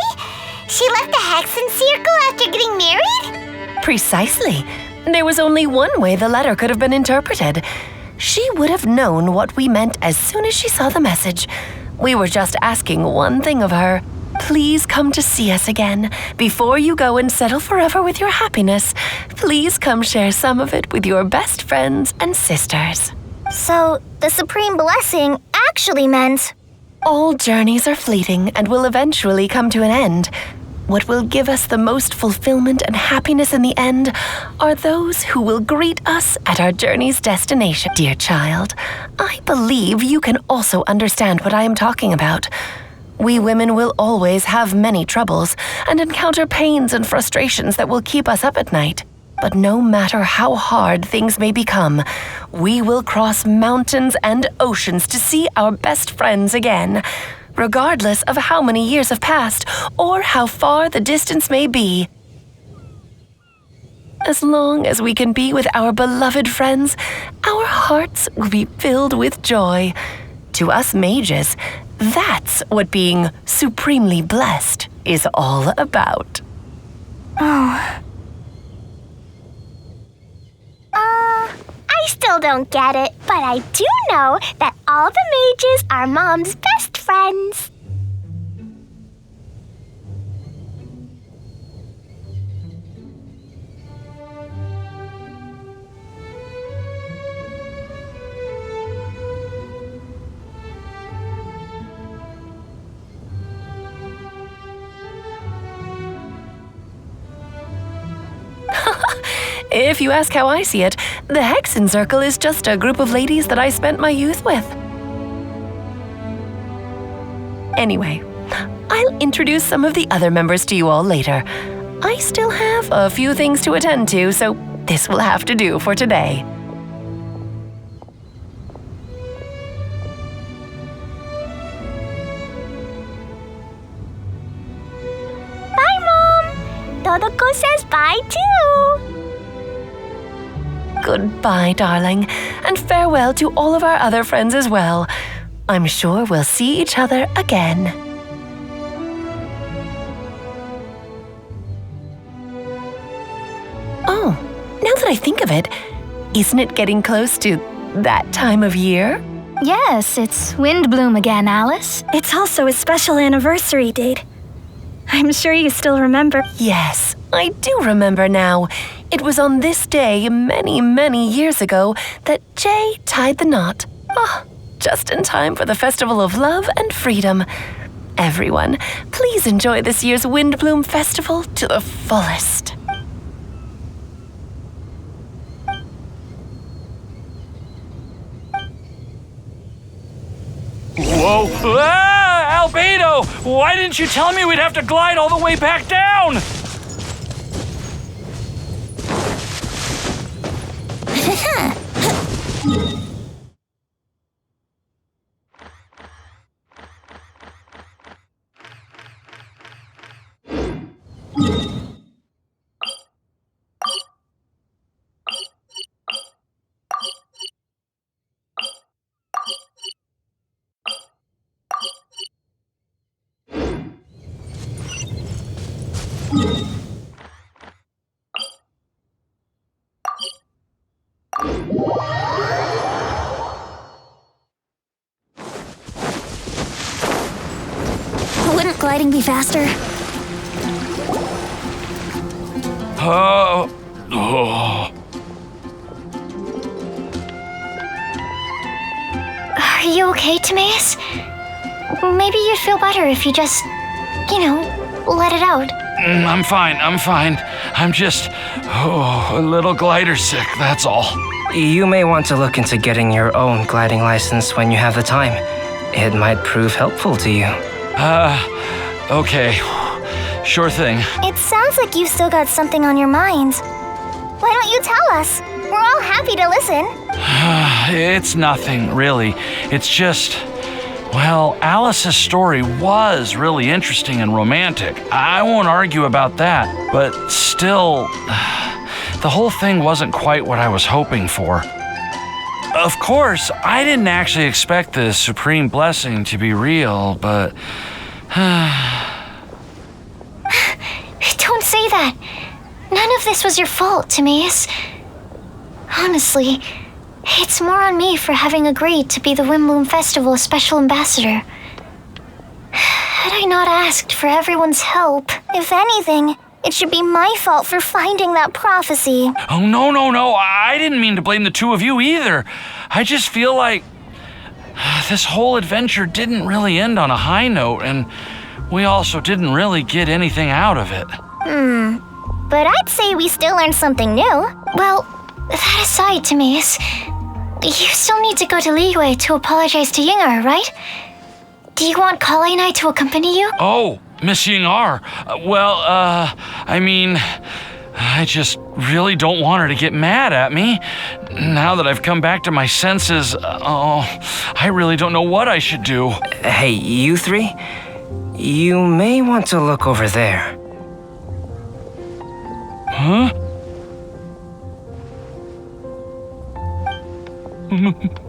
She left the Hexen Circle after getting married? Precisely. There was only one way the letter could have been interpreted. She would have known what we meant as soon as she saw the message. We were just asking one thing of her. Please come to see us again. Before you go and settle forever with your happiness, please come share some of it with your best friends and sisters. So, the Supreme Blessing actually meant... All journeys are fleeting and will eventually come to an end. What will give us the most fulfillment and happiness in the end are those who will greet us at our journey's destination. Dear child, I believe you can also understand what I am talking about. We women will always have many troubles and encounter pains and frustrations that will keep us up at night. But no matter how hard things may become, we will cross mountains and oceans to see our best friends again, regardless of how many years have passed or how far the distance may be. As long as we can be with our beloved friends, our hearts will be filled with joy. To us mages, that's what being supremely blessed is all about. Oh. I still don't get it, but I do know that all the mages are Mom's best friends. If you ask how I see it, the Hexen Circle is just a group of ladies that I spent my youth with. Anyway, I'll introduce some of the other members to you all later. I still have a few things to attend to, so this will have to do for today. Bye, Mom! Todoko says bye, too! Goodbye, darling, and farewell to all of our other friends as well. I'm sure we'll see each other again. Oh, now that I think of it, isn't it getting close to that time of year? Yes, it's Windblume again, Alice. It's also a special anniversary date. I'm sure you still remember. Yes, I do remember now. It was on this day many, many years ago that Jay tied the knot. Ah, just in time for the Festival of Love and Freedom. Everyone, please enjoy this year's Windblume Festival to the fullest. Whoa! Ah, Albedo! Why didn't you tell me we'd have to glide all the way back down? Wouldn't gliding be faster? Oh. Are you okay, Timaeus? Maybe you'd feel better if you just, let it out. I'm fine. I'm just, a little glider sick, that's all. You may want to look into getting your own gliding license when you have the time. It might prove helpful to you. Okay. Sure thing. It sounds like you've still got something on your mind. Why don't you tell us? We're all happy to listen. It's nothing, really. It's just, well, Alice's story was really interesting and romantic. I won't argue about that, but still, the whole thing wasn't quite what I was hoping for. Of course, I didn't actually expect the supreme blessing to be real, but... Don't say that. None of this was your fault, Timaeus. Honestly, it's more on me for having agreed to be the Windblume Festival special ambassador. Had I not asked for everyone's help, if anything, it should be my fault for finding that prophecy. Oh, no. I didn't mean to blame the two of you either. I just feel like this whole adventure didn't really end on a high note, and we also didn't really get anything out of it. But I'd say we still learned something new. Well, that aside, Timaeus, you still need to go to Liyue to apologize to Yingar, right? Do you want Collei and I to accompany you? Oh, Miss Yingar. I mean, I just really don't want her to get mad at me. Now that I've come back to my senses, I really don't know what I should do. Hey, you three? You may want to look over there. Huh?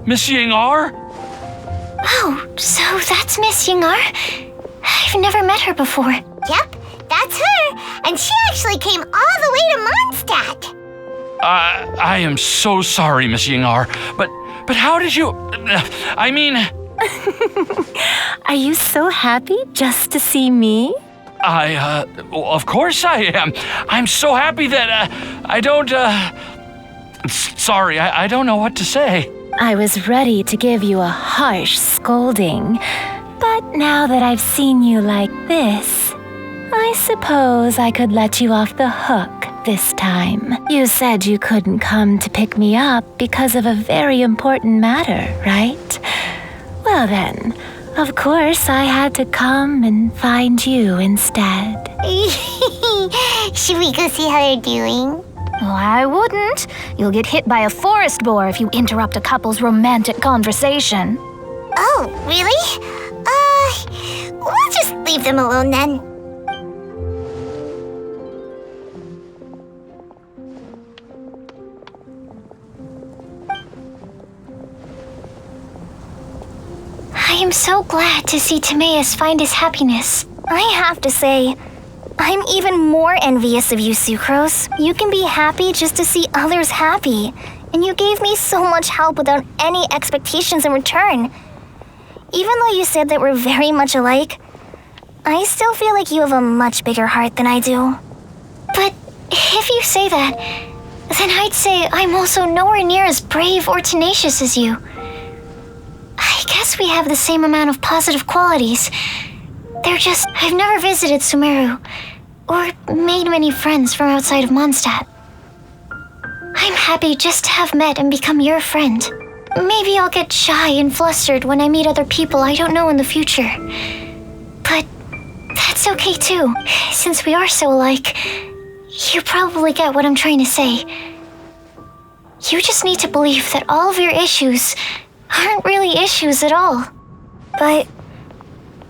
Miss Yingar? Oh, so that's Miss Yingar? I've never met her before. Yep, that's her. And she actually came all the way to Mondstadt. I am so sorry, Miss Yingar, but how did you... I mean... Are you so happy just to see me? Well, of course I am. I'm so happy that, I don't, sorry, I don't know what to say. I was ready to give you a harsh scolding, but now that I've seen you like this, I suppose I could let you off the hook this time. You said you couldn't come to pick me up because of a very important matter, right? Well then, of course I had to come and find you instead. Should we go see how they're doing? Oh, I wouldn't. You'll get hit by a forest boar if you interrupt a couple's romantic conversation. Oh, really? We'll just leave them alone then. I so glad to see Timaeus find his happiness. I have to say, I'm even more envious of you, Sucrose. You can be happy just to see others happy, and you gave me so much help without any expectations in return. Even though you said that we're very much alike, I still feel like you have a much bigger heart than I do. But if you say that, then I'd say I'm also nowhere near as brave or tenacious as you. I guess we have the same amount of positive qualities. They're just, I've never visited Sumeru, or made many friends from outside of Mondstadt. I'm happy just to have met and become your friend. Maybe I'll get shy and flustered when I meet other people I don't know in the future. But that's okay too, since we are so alike. You probably get what I'm trying to say. You just need to believe that all of your issues aren't really issues at all. But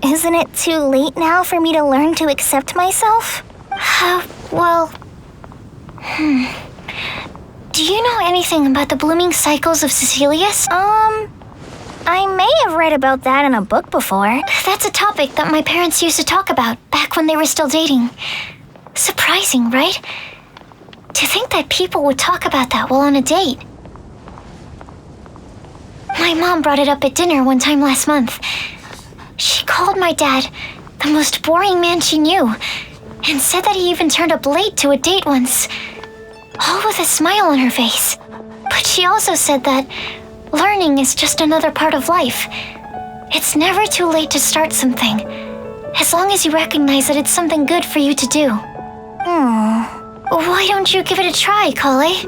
isn't it too late now for me to learn to accept myself? Well... Do you know anything about the blooming cycles of Cecilius? I may have read about that in a book before. That's a topic that my parents used to talk about back when they were still dating. Surprising, right? To think that people would talk about that while on a date. My mom brought it up at dinner one time last month. She called my dad the most boring man she knew, and said that he even turned up late to a date once, all with a smile on her face. But she also said that learning is just another part of life. It's never too late to start something, as long as you recognize that it's something good for you to do. Why don't you give it a try, Collei?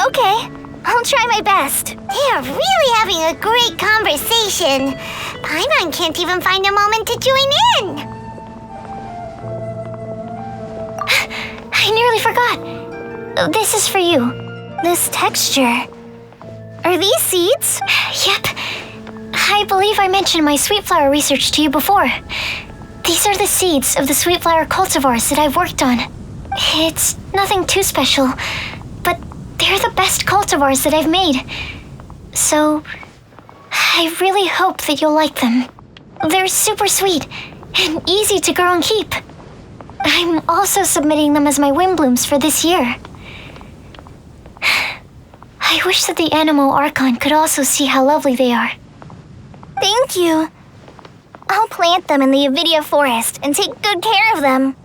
Okay, I'll try my best. They are really having a great conversation. Paimon can't even find a moment to join in. I nearly forgot. This is for you. This texture. Are these seeds? Yep. I believe I mentioned my sweet flower research to you before. These are the seeds of the sweet flower cultivars that I've worked on. It's nothing too special, but they're the best cultivars that I've made. So, I really hope that you'll like them. They're super sweet and easy to grow and keep. I'm also submitting them as my Windblooms for this year. I wish that the Anemo Archon could also see how lovely they are. Thank you. I'll plant them in the Avidia forest and take good care of them.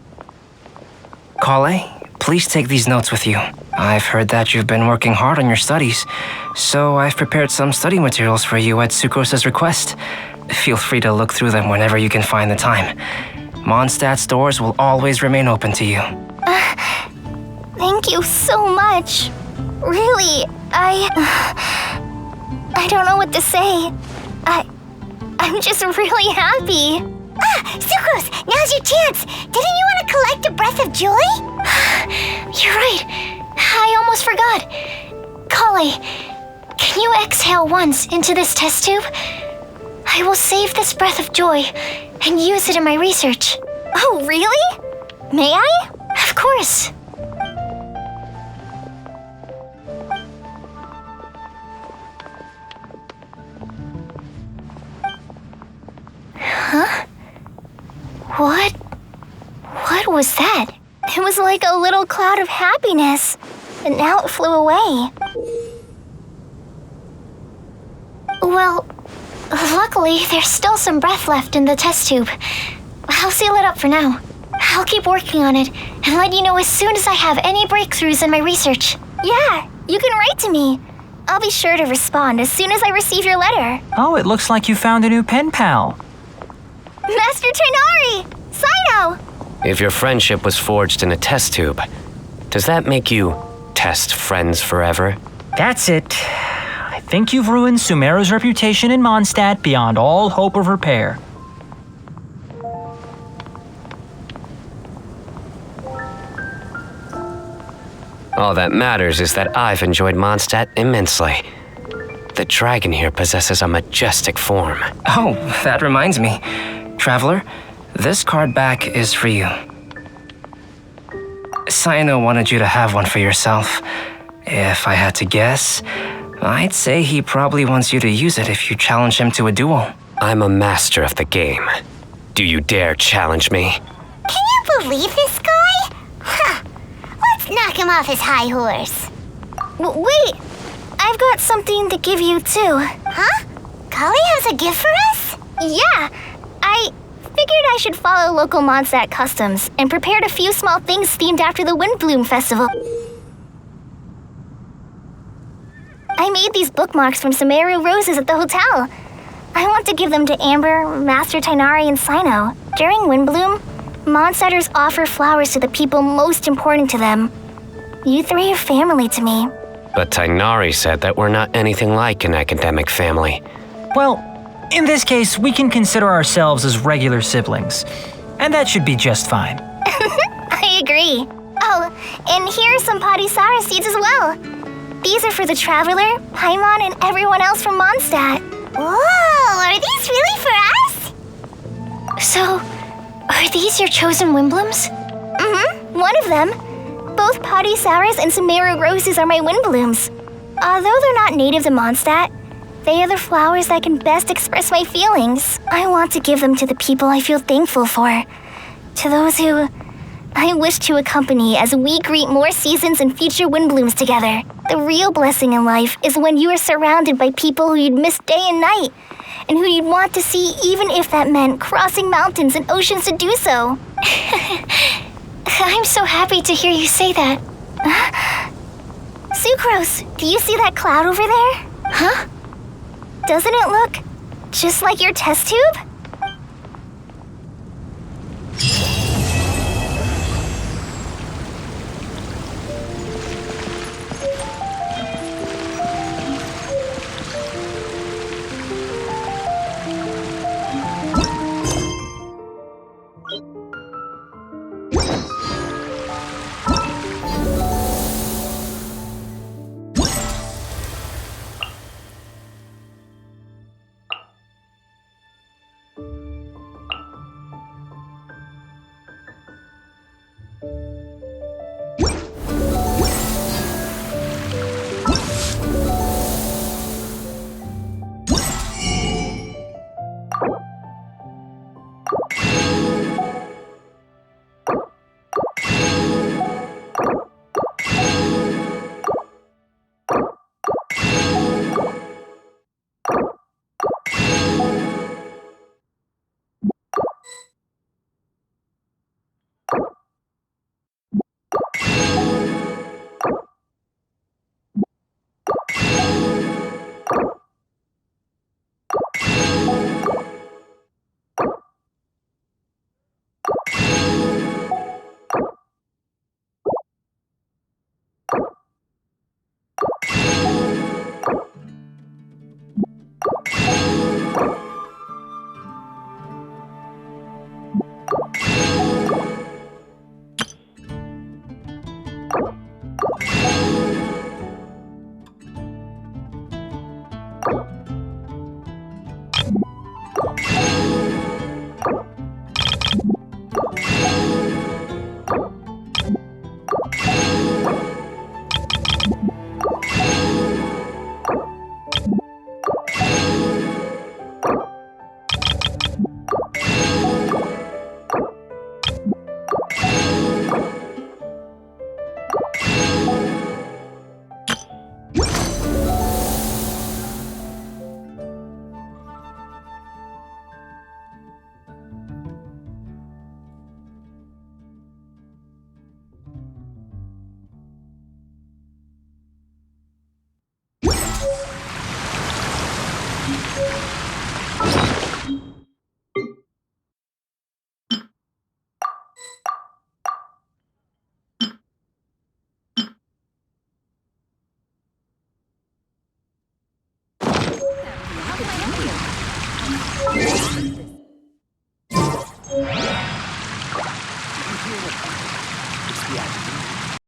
Collei, please take these notes with you. I've heard that you've been working hard on your studies, so I've prepared some study materials for you at Sucrose's request. Feel free to look through them whenever you can find the time. Mondstadt's doors will always remain open to you. Thank you so much. Really, I don't know what to say. I'm just really happy. Sucrose, now's your chance. Didn't you want to collect a breath of joy? You're right. I almost forgot. Collei, can you exhale once into this test tube? I will save this breath of joy and use it in my research. Oh, really? May I? Of course. Huh? What was that? It was like a little cloud of happiness, but now it flew away. Well, luckily, there's still some breath left in the test tube. I'll seal it up for now. I'll keep working on it and let you know as soon as I have any breakthroughs in my research. Yeah, you can write to me. I'll be sure to respond as soon as I receive your letter. Oh, it looks like you found a new pen pal. Master Trinari! Cyno! If your friendship was forged in a test tube, does that make you test friends forever? That's it. I think you've ruined Sumeru's reputation in Mondstadt beyond all hope of repair. All that matters is that I've enjoyed Mondstadt immensely. The dragon here possesses a majestic form. Oh, that reminds me. Traveler, this card back is for you. Cyno wanted you to have one for yourself. If I had to guess, I'd say he probably wants you to use it if you challenge him to a duel. I'm a master of the game. Do you dare challenge me? Can you believe this guy? Huh. Let's knock him off his high horse. Wait! I've got something to give you, too. Huh? Collei has a gift for us? Yeah! I figured I should follow local Mondstadt customs and prepared a few small things themed after the Windblume Festival. I made these bookmarks from Sumeru roses at the hotel. I want to give them to Amber, Master Tighnari, and Sino. During Windblume, Mondstadters offer flowers to the people most important to them. You three are family to me. But Tighnari said that we're not anything like an academic family. Well, in this case, we can consider ourselves as regular siblings. And that should be just fine. I agree. Oh, and here are some Padisara seeds as well. These are for the Traveler, Paimon, and everyone else from Mondstadt. Whoa, are these really for us? So, are these your chosen Windblooms? Mm-hmm, one of them. Both Padisauras and Sumeru roses are my Windblooms. Although they're not native to Mondstadt, they are the flowers that can best express my feelings. I want to give them to the people I feel thankful for. To those who I wish to accompany as we greet more seasons and future Windblooms together. The real blessing in life is when you are surrounded by people who you'd miss day and night, and who you'd want to see even if that meant crossing mountains and oceans to do so. I'm so happy to hear you say that. Sucrose, do you see that cloud over there? Huh? Doesn't it look just like your test tube?